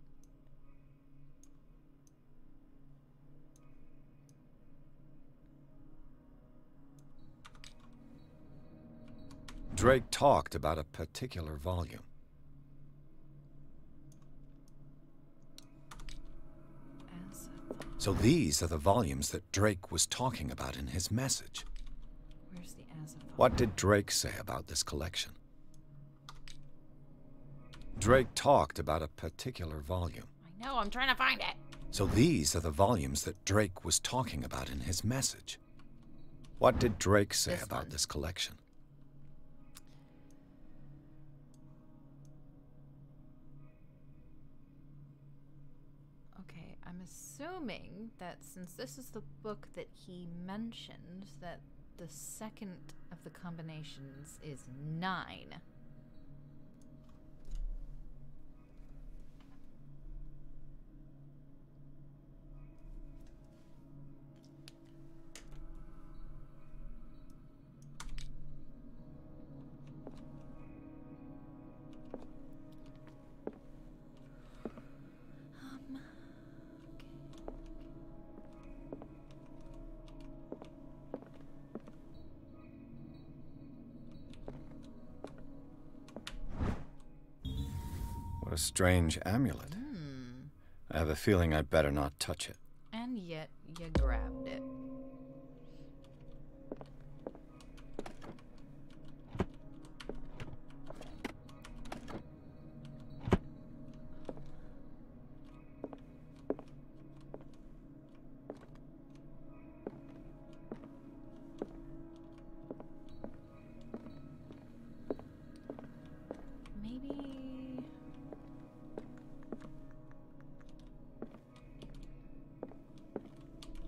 Drake talked about a particular volume. So these are the volumes that Drake was talking about in his message. Where's the Azathoth? What did Drake say about this collection? Drake talked about a particular volume. I know, I'm trying to find it. So these are the volumes that Drake was talking about in his message. What did Drake say about this collection? Okay, I'm assuming that since this is the book that he mentioned, that the second of the combinations is 9. What a strange amulet. I have a feeling I'd better not touch it. And yet, you grabbed it.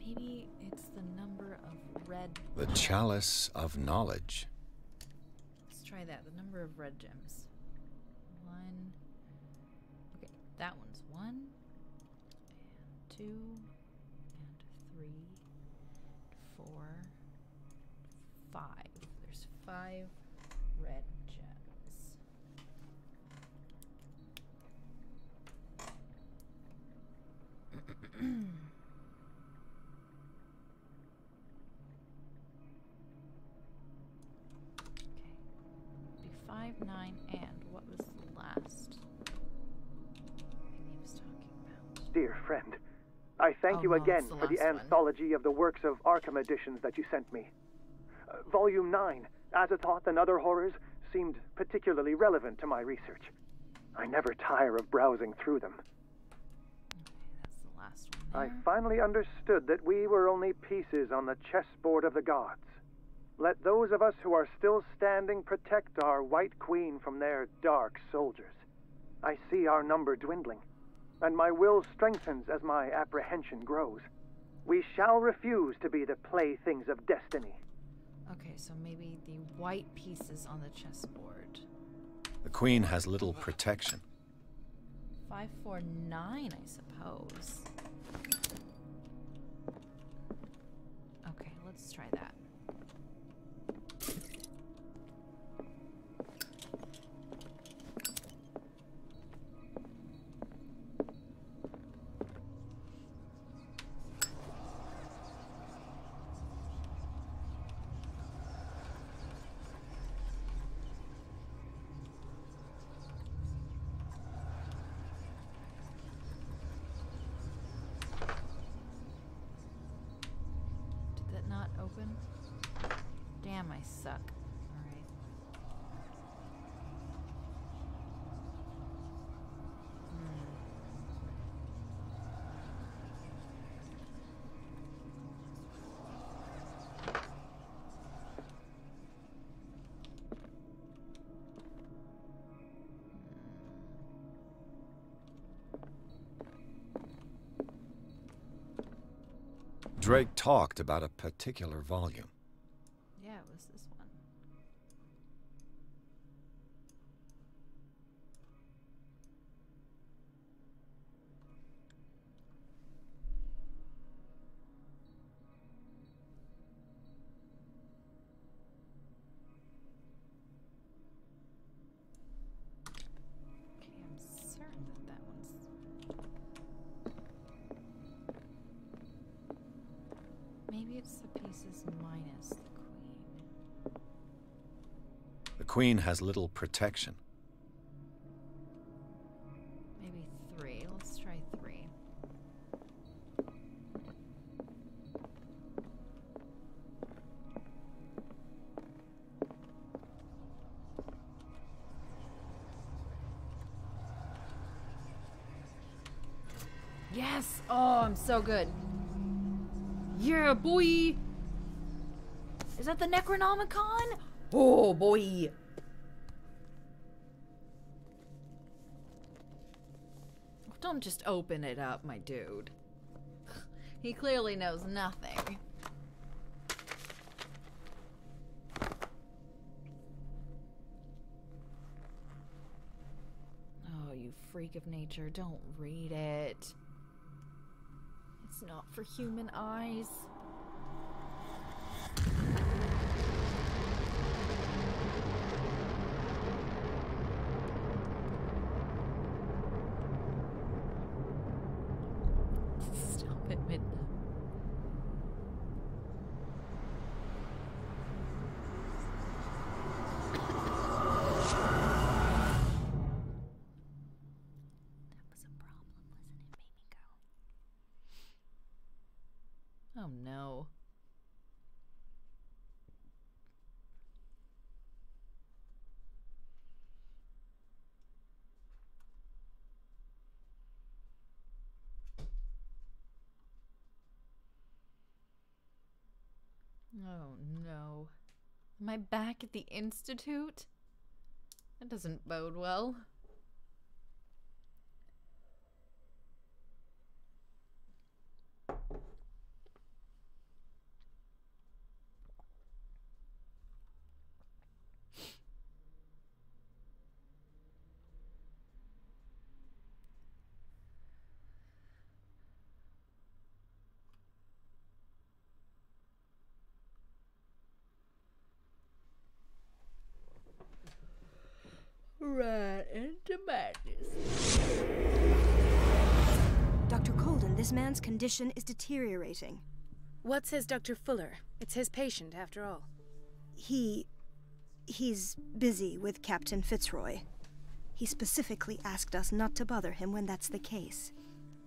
Maybe it's the number of red The gems. Chalice of Knowledge. Let's try that. The number of red gems. 1. Okay, that one's 1, and 2, and 3, 4, 5. There's 5 red gems. Okay. Be 5, 9, and what was the last thing he was talking about? Dear friend, I thank you no, again it's the for the last one. anthology of the works of Arkham editions that you sent me. Volume 9, Azathoth and Other Horrors, seemed particularly relevant to my research. I never tire of browsing through them. Okay, that's the last one I there. finally understood that we were only pieces on the chessboard of the gods. Let those of us who are still standing protect our White Queen from their dark soldiers. I see our number dwindling, and my will strengthens as my apprehension grows. We shall refuse to be the playthings of destiny. Okay, so maybe the white pieces on the chessboard. The Queen has little protection. 5, 4, 9, I suppose. Okay, let's try that. Did that not open? Damn, I suck. Alright. Drake talked about a particular volume. Yeah, it was this one. Distributes the pieces minus the queen. The queen has little protection. Maybe 3. Let's try 3. Yes! Oh, I'm so good. Yeah, boy! Is that the Necronomicon? Oh, boy! Don't just open it up, my dude. He clearly knows nothing. Oh, you freak of nature, don't read it. It's not for human eyes. Stop it, Midna. That was a problem, wasn't it? Made me go. Oh no. Oh no. Am I back at the Institute? That doesn't bode well. Right into madness. Dr. Colden, this man's condition is deteriorating. What says Dr. Fuller? It's his patient, after all. He's busy with Captain Fitzroy. He specifically asked us not to bother him when that's the case.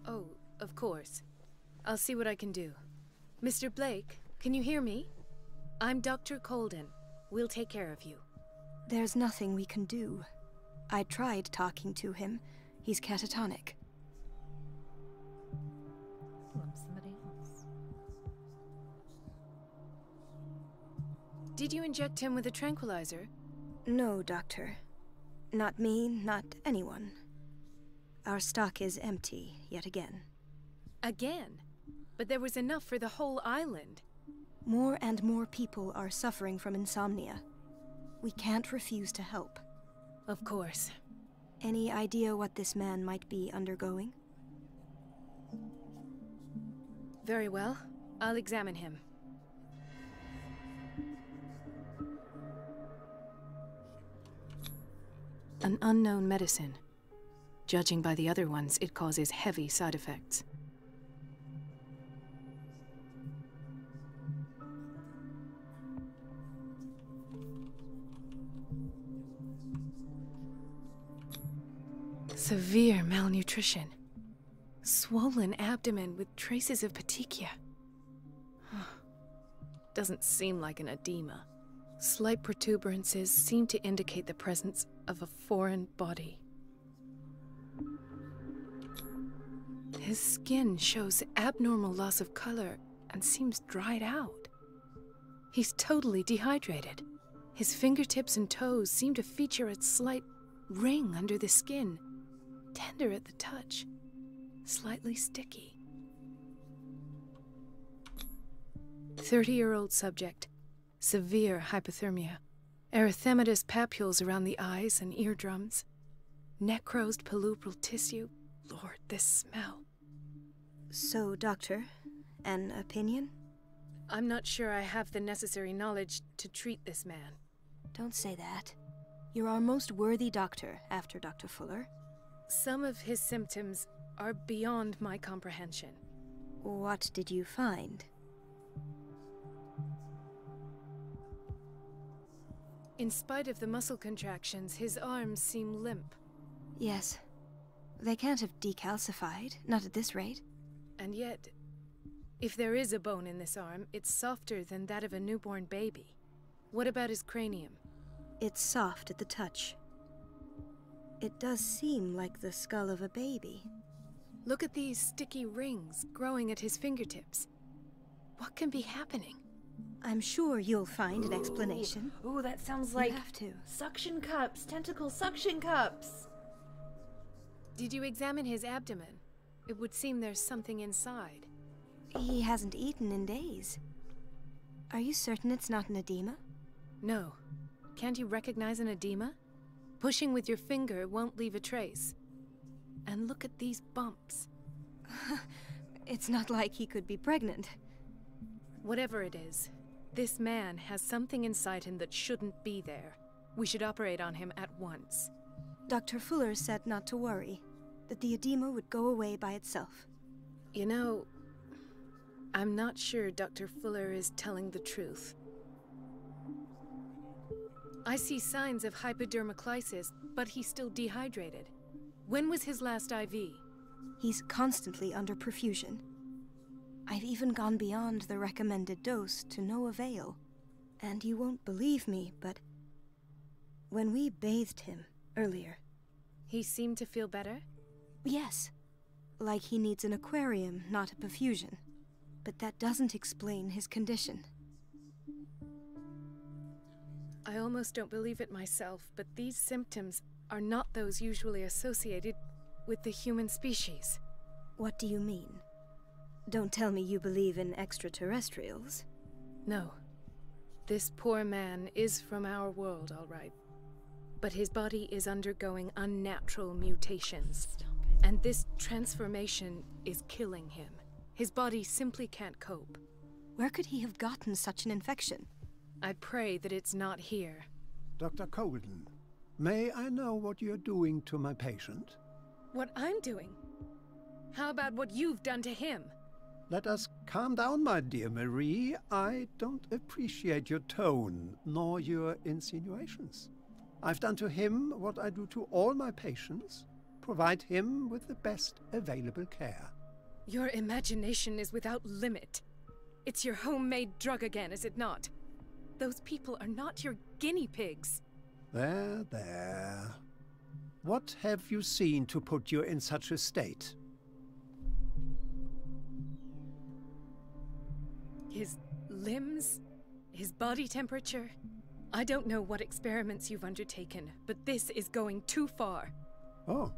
Oh, of course. I'll see what I can do. Mr. Blake, can you hear me? I'm Dr. Colden. We'll take care of you. There's nothing we can do. I tried talking to him. He's catatonic. Somebody else. Did you inject him with a tranquilizer? No, Doctor. Not me, not anyone. Our stock is empty, yet again. Again? But there was enough for the whole island. More and more people are suffering from insomnia. We can't refuse to help. Of course. Any idea what this man might be undergoing? Very well. I'll examine him. An unknown medicine. Judging by the other ones, it causes heavy side effects. Severe malnutrition. Swollen abdomen with traces of petechia. Doesn't seem like an edema. Slight protuberances seem to indicate the presence of a foreign body. His skin shows abnormal loss of color and seems dried out. He's totally dehydrated. His fingertips and toes seem to feature a slight ring under the skin, tender at the touch, slightly sticky. 30-year-old subject, severe hypothermia, erythematous papules around the eyes and eardrums, necrosed palpebral tissue. Lord, this smell. So, Doctor, an opinion? I'm not sure I have the necessary knowledge to treat this man. Don't say that. You're our most worthy doctor after Dr. Fuller. Some of his symptoms are beyond my comprehension. What did you find? In spite of the muscle contractions, his arms seem limp. Yes. They can't have decalcified, not at this rate. And yet, if there is a bone in this arm, it's softer than that of a newborn baby. What about his cranium? It's soft at the touch. It does seem like the skull of a baby. Look at these sticky rings growing at his fingertips. What can be happening? I'm sure you'll find an explanation. Ooh, that sounds like You have to. suction cups, tentacle suction cups. Did you examine his abdomen? It would seem there's something inside. He hasn't eaten in days. Are you certain it's not an edema? No. Can't you recognize an edema? Pushing with your finger won't leave a trace. And look at these bumps. It's not like he could be pregnant. Whatever it is, this man has something inside him that shouldn't be there. We should operate on him at once. Dr. Fuller said not to worry, that the edema would go away by itself. You know, I'm not sure Dr. Fuller is telling the truth. I see signs of hypodermoclysis, but he's still dehydrated. When was his last IV? He's constantly under perfusion. I've even gone beyond the recommended dose to no avail. And you won't believe me, but when we bathed him earlier... He seemed to feel better? Yes. Like he needs an aquarium, not a perfusion. But that doesn't explain his condition. I almost don't believe it myself, but these symptoms are not those usually associated with the human species. What do you mean? Don't tell me you believe in extraterrestrials. No. This poor man is from our world, all right. But his body is undergoing unnatural mutations. And this transformation is killing him. His body simply can't cope. Where could he have gotten such an infection? I pray that it's not here. Dr. Colden, may I know what you're doing to my patient? What I'm doing? How about what you've done to him? Let us calm down, my dear Marie. I don't appreciate your tone, nor your insinuations. I've done to him what I do to all my patients. Provide him with the best available care. Your imagination is without limit. It's your homemade drug again, is it not? Those people are not your guinea pigs. There, there. What have you seen to put you in such a state? His limbs? His body temperature? I don't know what experiments you've undertaken, but this is going too far. Oh,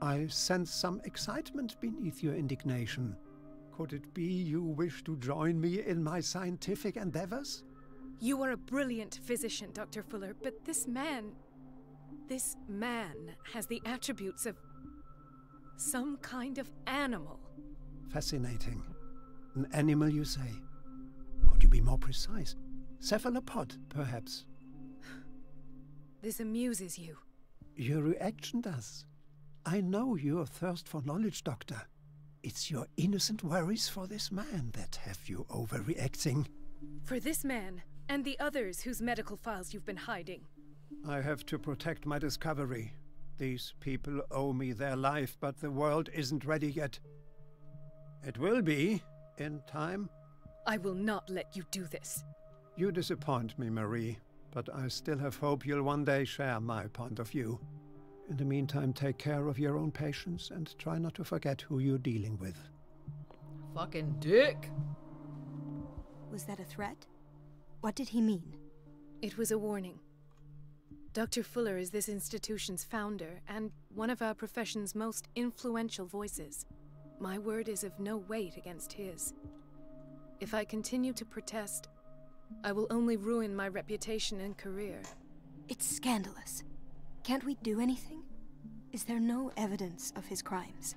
I sense some excitement beneath your indignation. Could it be you wish to join me in my scientific endeavors? You are a brilliant physician, Dr. Fuller, but this man has the attributes of some kind of animal. Fascinating. An animal, you say? Could you be more precise? Cephalopod, perhaps? This amuses you. Your reaction does. I know your thirst for knowledge, Doctor. It's your innocent worries for this man that have you overreacting. For this man, and the others whose medical files you've been hiding. I have to protect my discovery. These people owe me their life, but the world isn't ready yet. It will be, in time. I will not let you do this. You disappoint me, Marie, but I still have hope you'll one day share my point of view. In the meantime, take care of your own patients and try not to forget who you're dealing with. Fucking dick. Was that a threat? What did he mean? It was a warning. Dr. Fuller is this institution's founder and one of our profession's most influential voices. My word is of no weight against his. If I continue to protest, I will only ruin my reputation and career. It's scandalous. Can't we do anything? Is there no evidence of his crimes?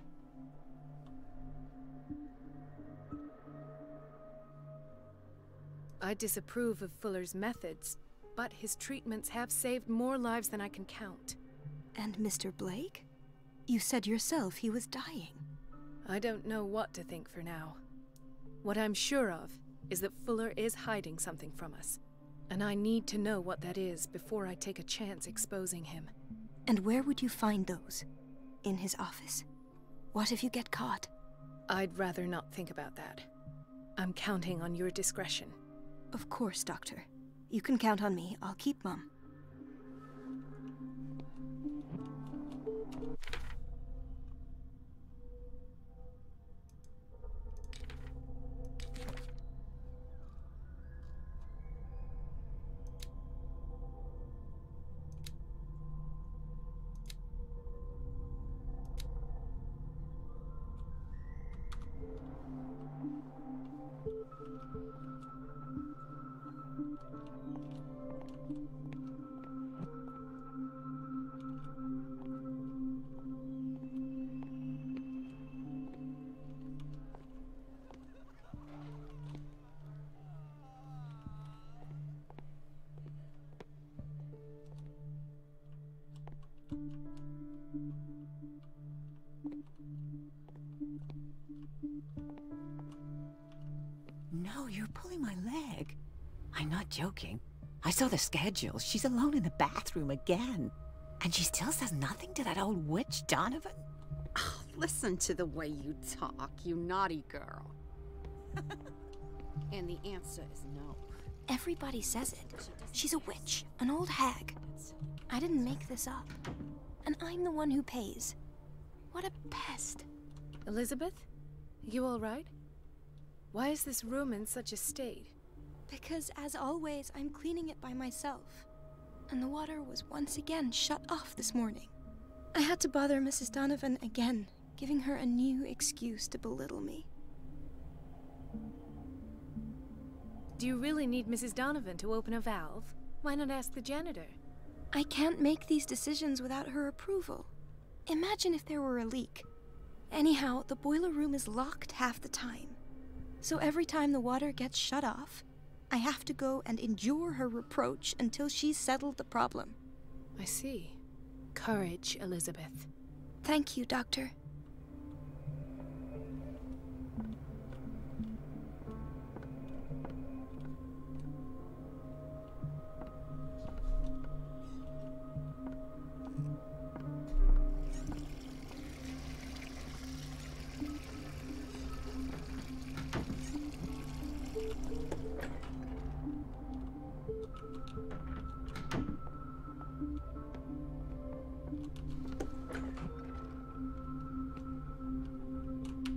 I disapprove of Fuller's methods, but his treatments have saved more lives than I can count. And Mr. Blake? You said yourself he was dying. I don't know what to think for now. What I'm sure of is that Fuller is hiding something from us. And I need to know what that is before I take a chance exposing him. And where would you find those? In his office? What if you get caught? I'd rather not think about that. I'm counting on your discretion. Of course, Doctor. You can count on me. I'll keep mum. No, you're pulling my leg. I'm not joking. I saw the schedule. She's alone in the bathroom again. And she still says nothing to that old witch, Donovan? Oh, listen to the way you talk, you naughty girl. And the answer is no. Everybody says it. She's a witch, an old hag. I didn't make this up. And I'm the one who pays. What a pest. Elizabeth? You all right? Why is this room in such a state? Because, as always, I'm cleaning it by myself. And the water was once again shut off this morning. I had to bother Mrs. Donovan again, giving her a new excuse to belittle me. Do you really need Mrs. Donovan to open a valve? Why not ask the janitor? I can't make these decisions without her approval. Imagine if there were a leak. Anyhow, the boiler room is locked half the time. So every time the water gets shut off, I have to go and endure her reproach until she's settled the problem. I see. Courage, Elizabeth. Thank you, Doctor.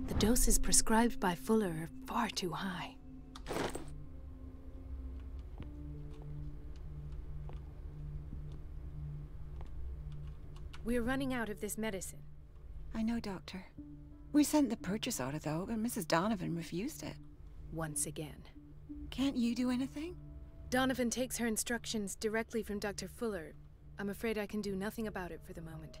The doses prescribed by Fuller are far too high. We're running out of this medicine. I know, Doctor. We sent the purchase order, though, but Mrs. Donovan refused it. Once again. Can't you do anything? Donovan takes her instructions directly from Dr. Fuller. I'm afraid I can do nothing about it for the moment.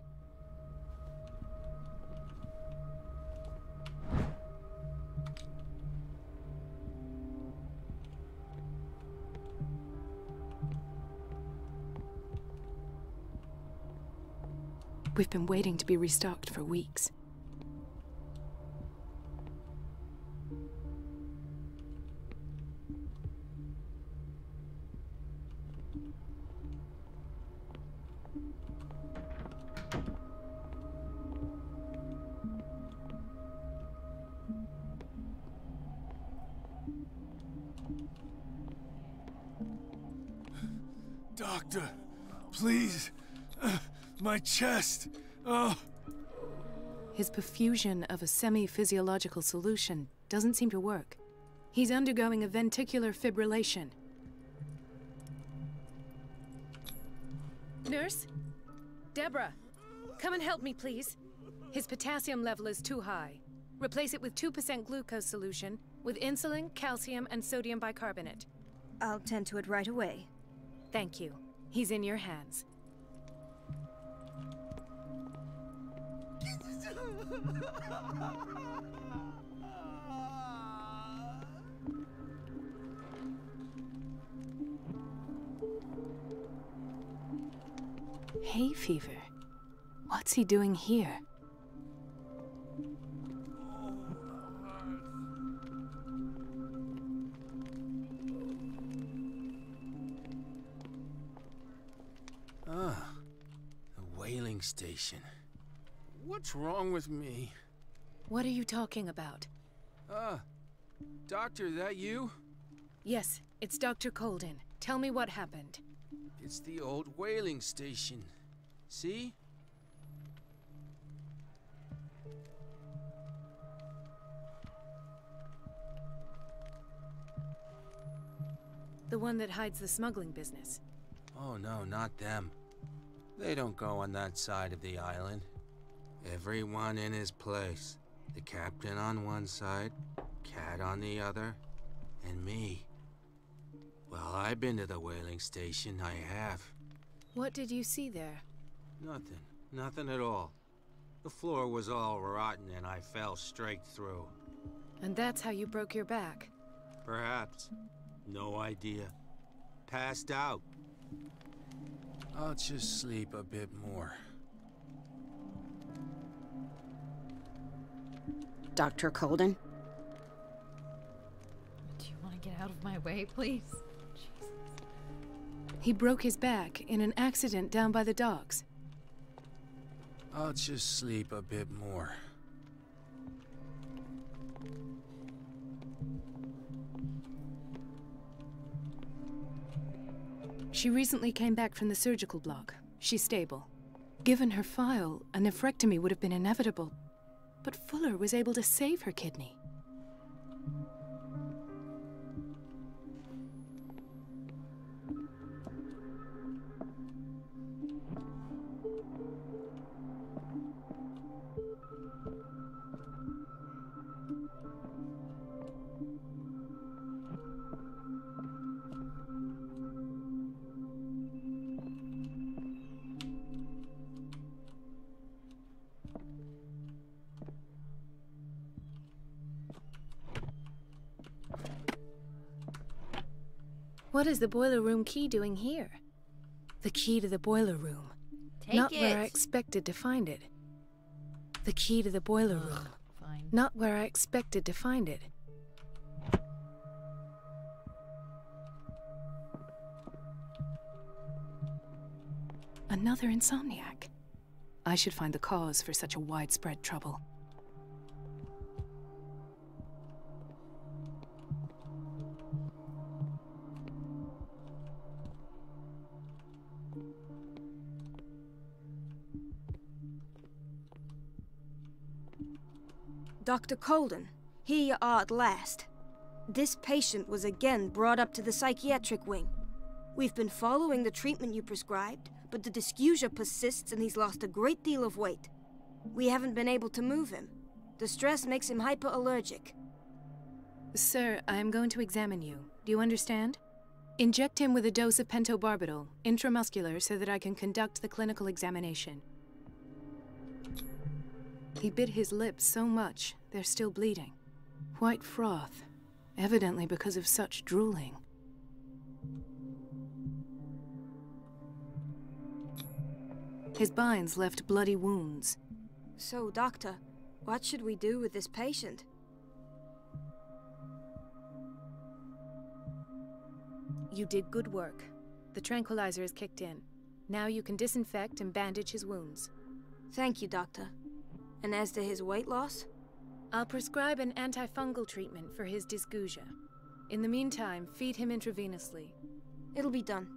We've been waiting to be restocked for weeks. Doctor, please. My chest. Oh. His perfusion of a semi-physiological solution doesn't seem to work. He's undergoing a ventricular fibrillation. Nurse? Deborah, come and help me, please. His potassium level is too high. Replace it with 2% glucose solution with insulin, calcium, and sodium bicarbonate. I'll tend to it right away. Thank you. He's in your hands. Hay fever. What's he doing here? station. What's wrong with me? What are you talking about? Doctor, that you? Yes, it's Dr. Colden. Tell me what happened. It's the old whaling station. See? The one that hides the smuggling business. Oh no, not them. They don't go on that side of the island. Everyone in his place. The captain on one side, Cat on the other, and me. Well, I've been to the whaling station, I have. What did you see there? Nothing. Nothing at all. The floor was all rotten and I fell straight through. And that's how you broke your back? Perhaps. No idea. Passed out. I'll just sleep a bit more. Dr. Colden? Do you want to get out of my way, please? Jesus. He broke his back in an accident down by the docks. I'll just sleep a bit more. She recently came back from the surgical block. She's stable. Given her file, a nephrectomy would have been inevitable. But Fuller was able to save her kidney. What is the boiler room key doing here? The key to the boiler room. Not where I expected to find it. The key to the boiler room. Fine. Not where I expected to find it. Another insomniac. I should find the cause for such a widespread trouble. Dr. Colden, here you are at last. This patient was again brought up to the psychiatric wing. We've been following the treatment you prescribed, but the dysgeusia persists and he's lost a great deal of weight. We haven't been able to move him. The stress makes him hyperallergic. Sir, I am going to examine you. Do you understand? Inject him with a dose of pentobarbital, intramuscular, so that I can conduct the clinical examination. He bit his lips so much, they're still bleeding. White froth, evidently because of such drooling. His binds left bloody wounds. So, Doctor, what should we do with this patient? You did good work. The tranquilizer is kicked in. Now you can disinfect and bandage his wounds. Thank you, Doctor. And as to his weight loss? I'll prescribe an antifungal treatment for his dysgeusia. In the meantime, feed him intravenously. It'll be done.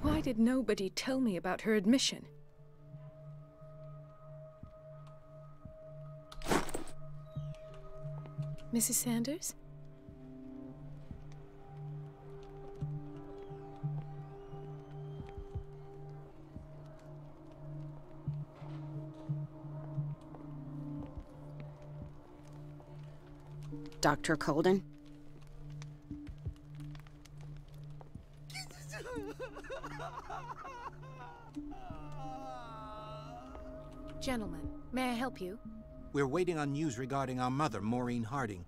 Why did nobody tell me about her admission? Mrs. Sanders? Dr. Colden? Gentlemen, may I help you? We're waiting on news regarding our mother, Maureen Harding.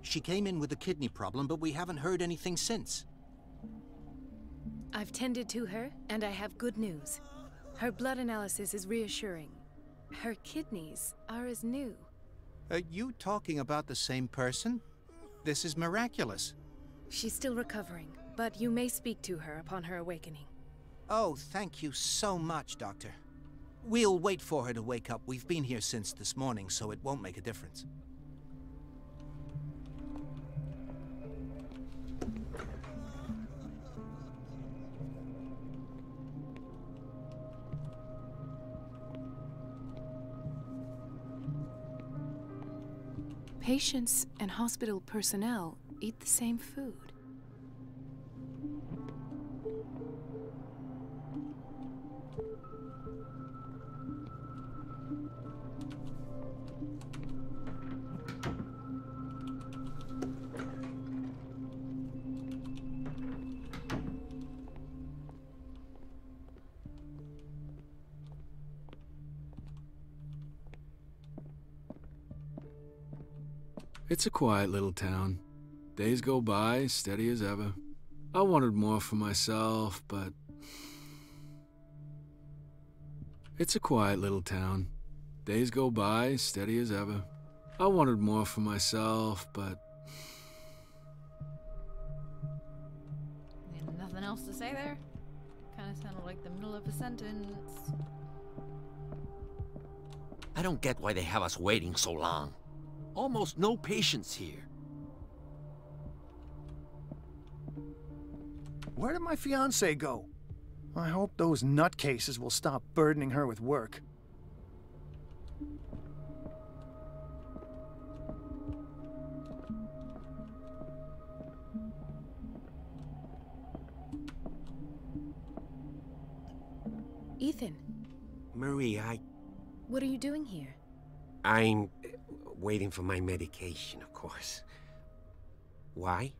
She came in with a kidney problem, but we haven't heard anything since. I've tended to her, and I have good news. Her blood analysis is reassuring. Her kidneys are as new. Are you talking about the same person? This is miraculous. She's still recovering, but you may speak to her upon her awakening. Oh, thank you so much, Doctor. We'll wait for her to wake up. We've been here since this morning, so it won't make a difference. Patients and hospital personnel eat the same food. It's a quiet little town. Days go by, steady as ever. I wanted more for myself, but... It's a quiet little town. Days go by, steady as ever. I wanted more for myself, but... Nothing else to say there? Kind of sounded like the middle of a sentence. I don't get why they have us waiting so long. Almost no patients here. Where did my fiancée go? I hope those nutcases will stop burdening her with work. Ethan. Marie, What are you doing here? I'm waiting for my medication, of course. Why?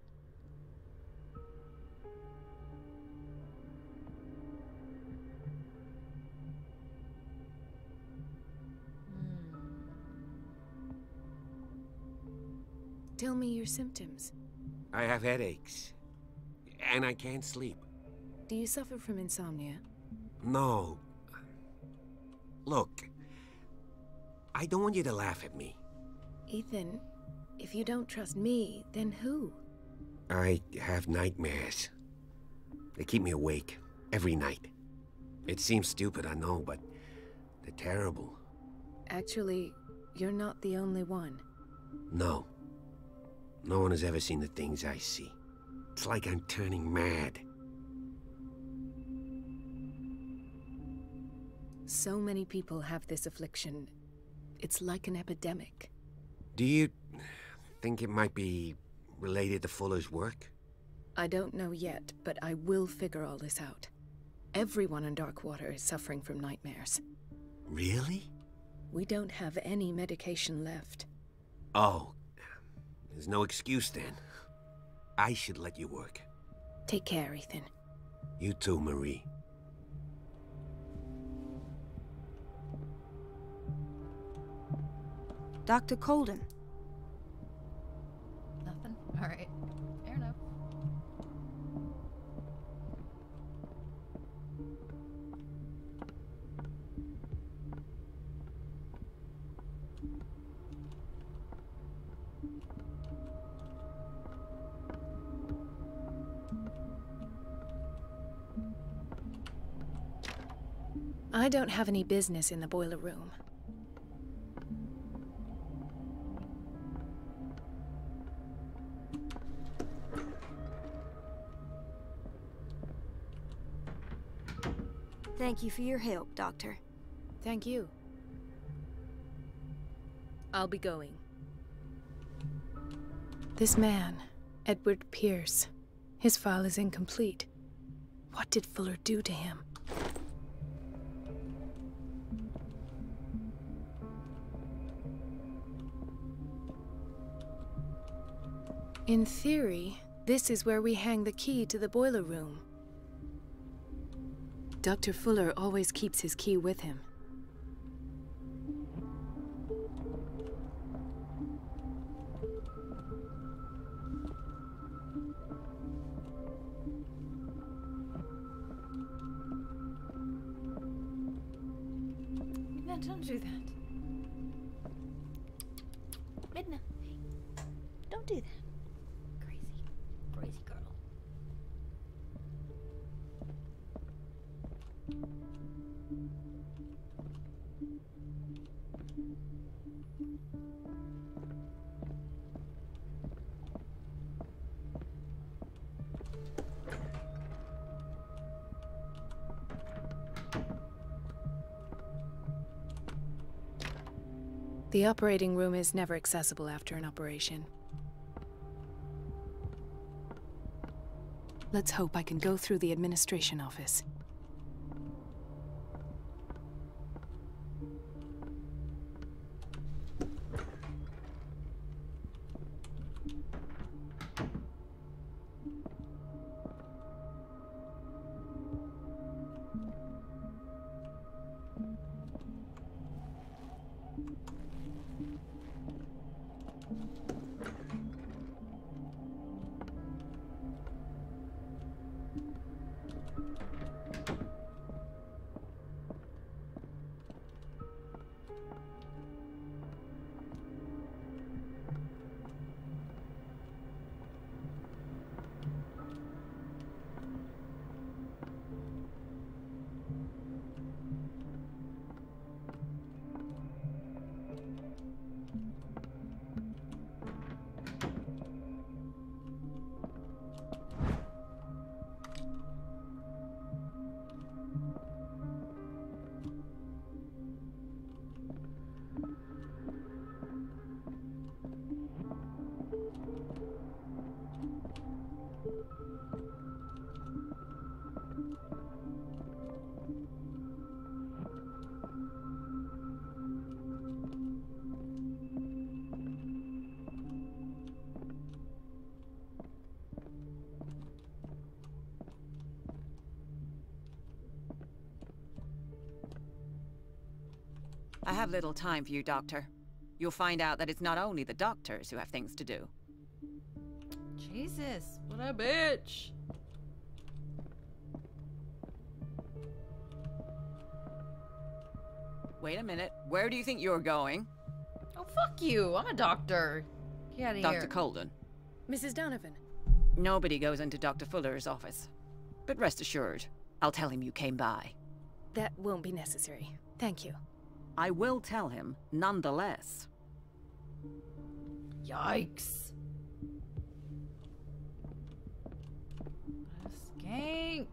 Tell me your symptoms. I have headaches. And I can't sleep. Do you suffer from insomnia? No. Look, I don't want you to laugh at me. Ethan, if you don't trust me, then who? I have nightmares. They keep me awake every night. It seems stupid, I know, but they're terrible. Actually, you're not the only one. No. No one has ever seen the things I see. It's like I'm turning mad. So many people have this affliction. It's like an epidemic. Do you think it might be related to Fuller's work? I don't know yet, but I will figure all this out. Everyone in Darkwater is suffering from nightmares. Really? We don't have any medication left. Oh, there's no excuse then. I should let you work. Take care, Ethan. You too, Marie. Dr. Colden. Nothing? Alright. Fair enough. I don't have any business in the boiler room. Thank you for your help, Doctor. Thank you. I'll be going. This man, Edward Pierce, his file is incomplete. What did Fuller do to him? In theory, this is where we hang the key to the boiler room. Dr. Fuller always keeps his key with him. Don't do that. Midna, hey. Don't do that. Crazy. Crazy girl. The operating room is never accessible after an operation. Let's hope I can go through the administration office. I have little time for you, Doctor. You'll find out that it's not only the doctors who have things to do. Jesus, what a bitch. Wait a minute. Where do you think you're going? Oh, fuck you. I'm a doctor. Get out of here. Dr. Colden. Mrs. Donovan. Nobody goes into Dr. Fuller's office. But rest assured, I'll tell him you came by. That won't be necessary. Thank you. I will tell him, nonetheless. Yikes. What a skank.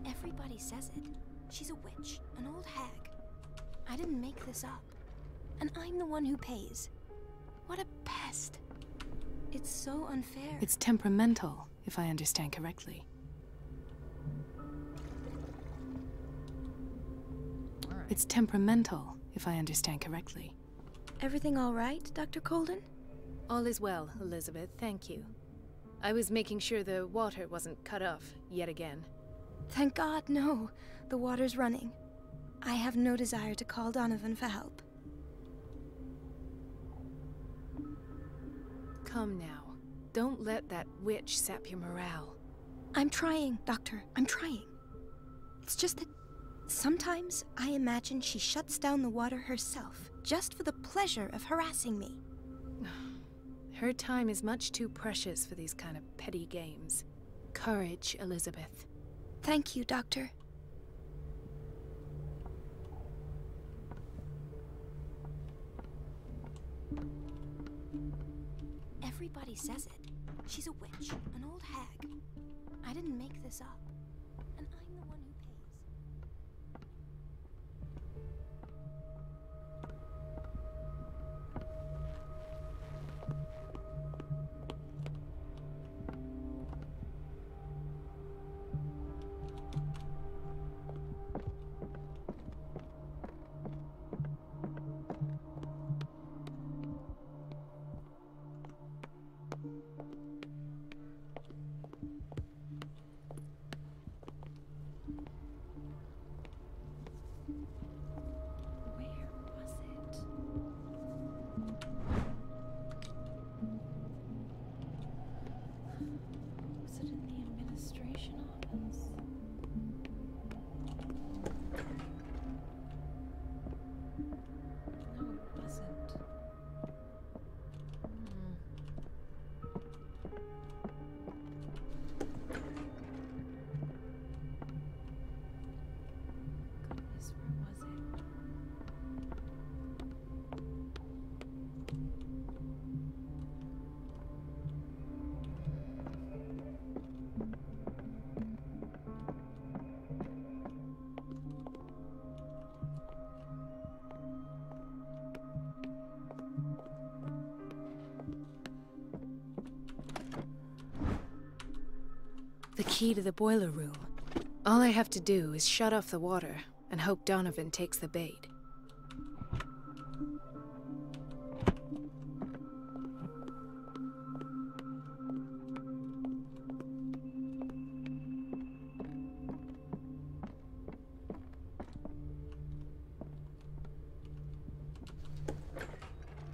Everybody says it. She's a witch, an old hag. I didn't make this up. And I'm the one who pays. What a pest. It's so unfair. It's temperamental, if I understand correctly. Right. It's temperamental, if I understand correctly. Everything all right, Dr. Colden? All is well, Elizabeth, thank you. I was making sure the water wasn't cut off yet again. Thank God, no. The water's running. I have no desire to call Donovan for help. Come now. Don't let that witch sap your morale. I'm trying, Doctor. I'm trying. It's just that sometimes I imagine she shuts down the water herself, just for the pleasure of harassing me. Her time is much too precious for these kind of petty games. Courage, Elizabeth. Thank you, Doctor. Everybody says it. She's a witch, an old hag. I didn't make this up. And I'm the one who pays. The key to the boiler room. All I have to do is shut off the water and hope Donovan takes the bait.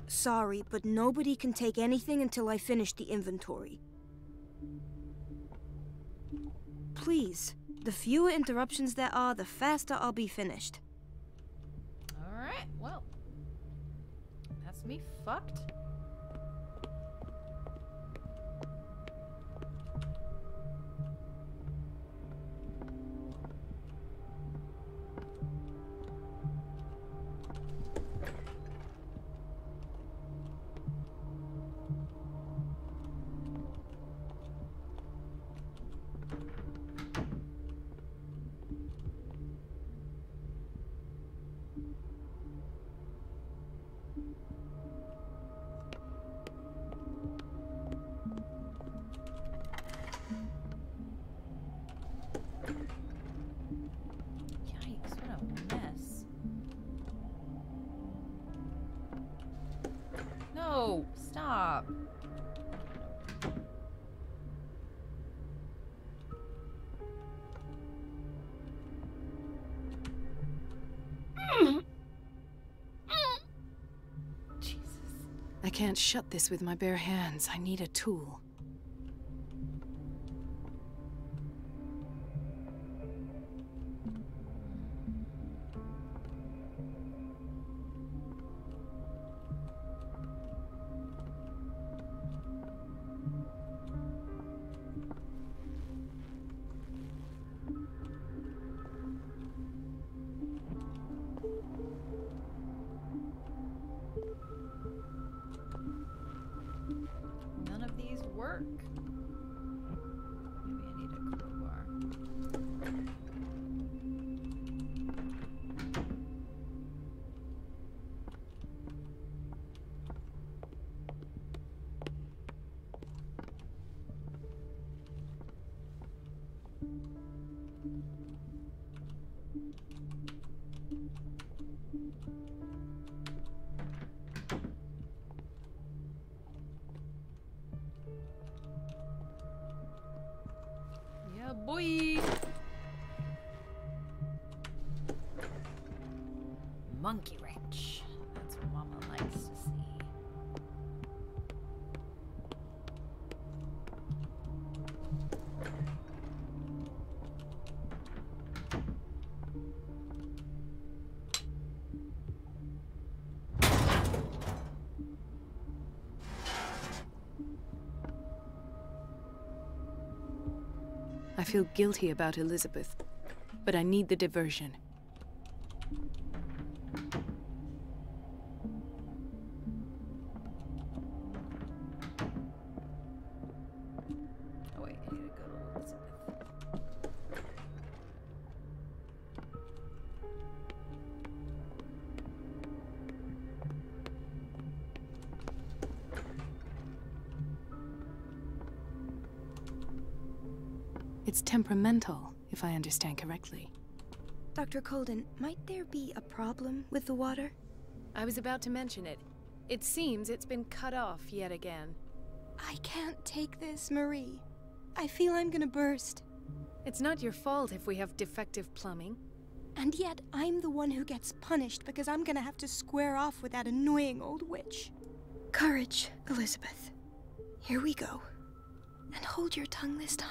Sorry, but nobody can take anything until I finish the inventory. Please, the fewer interruptions there are, the faster I'll be finished. Alright, well. That's me fucked. Yikes, what a mess. No, stop. Jesus. I can't shut this with my bare hands. I need a tool. None of these work. Maybe I need a crowbar. Yeah, boy. Monkey wrench. That's what Mama likes to see. I feel guilty about Elizabeth, but I need the diversion. Oh wait, I need to go to Elizabeth. It's temperamental, if I understand correctly. Dr. Colden, might there be a problem with the water? I was about to mention it. It seems it's been cut off yet again. I can't take this, Marie. I feel I'm gonna burst. It's not your fault if we have defective plumbing. And yet, I'm the one who gets punished because I'm gonna have to square off with that annoying old witch. Courage, Elizabeth. Here we go. And hold your tongue this time.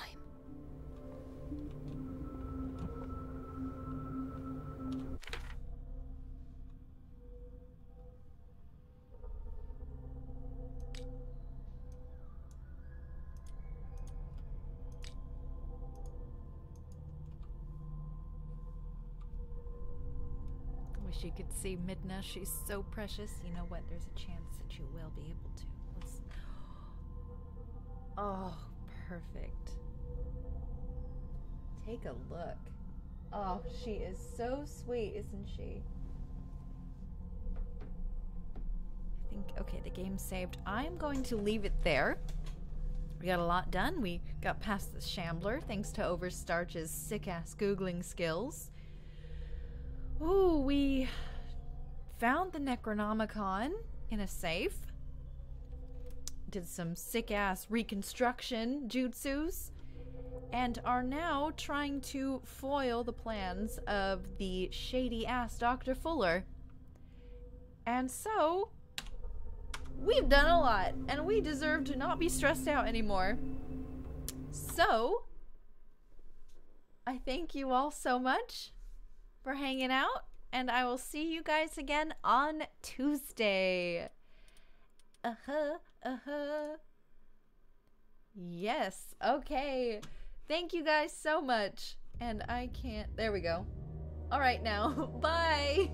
Wish you could see Midna. She's so precious. You know what? There's a chance that you will be able to. Let's... Oh, perfect. Take a look. Oh, she is so sweet, isn't she? I think, okay, the game's saved. I'm going to leave it there. We got a lot done. We got past the Shambler thanks to Overstarch's sick-ass Googling skills. Ooh, we found the Necronomicon in a safe. Did some sick-ass reconstruction jutsus. And are now trying to foil the plans of the shady-ass Dr. Fuller. And so, we've done a lot, and we deserve to not be stressed out anymore. So, I thank you all so much for hanging out, and I will see you guys again on Tuesday. Yes, okay. Thank you guys so much. And I can't, there we go. All right now, bye.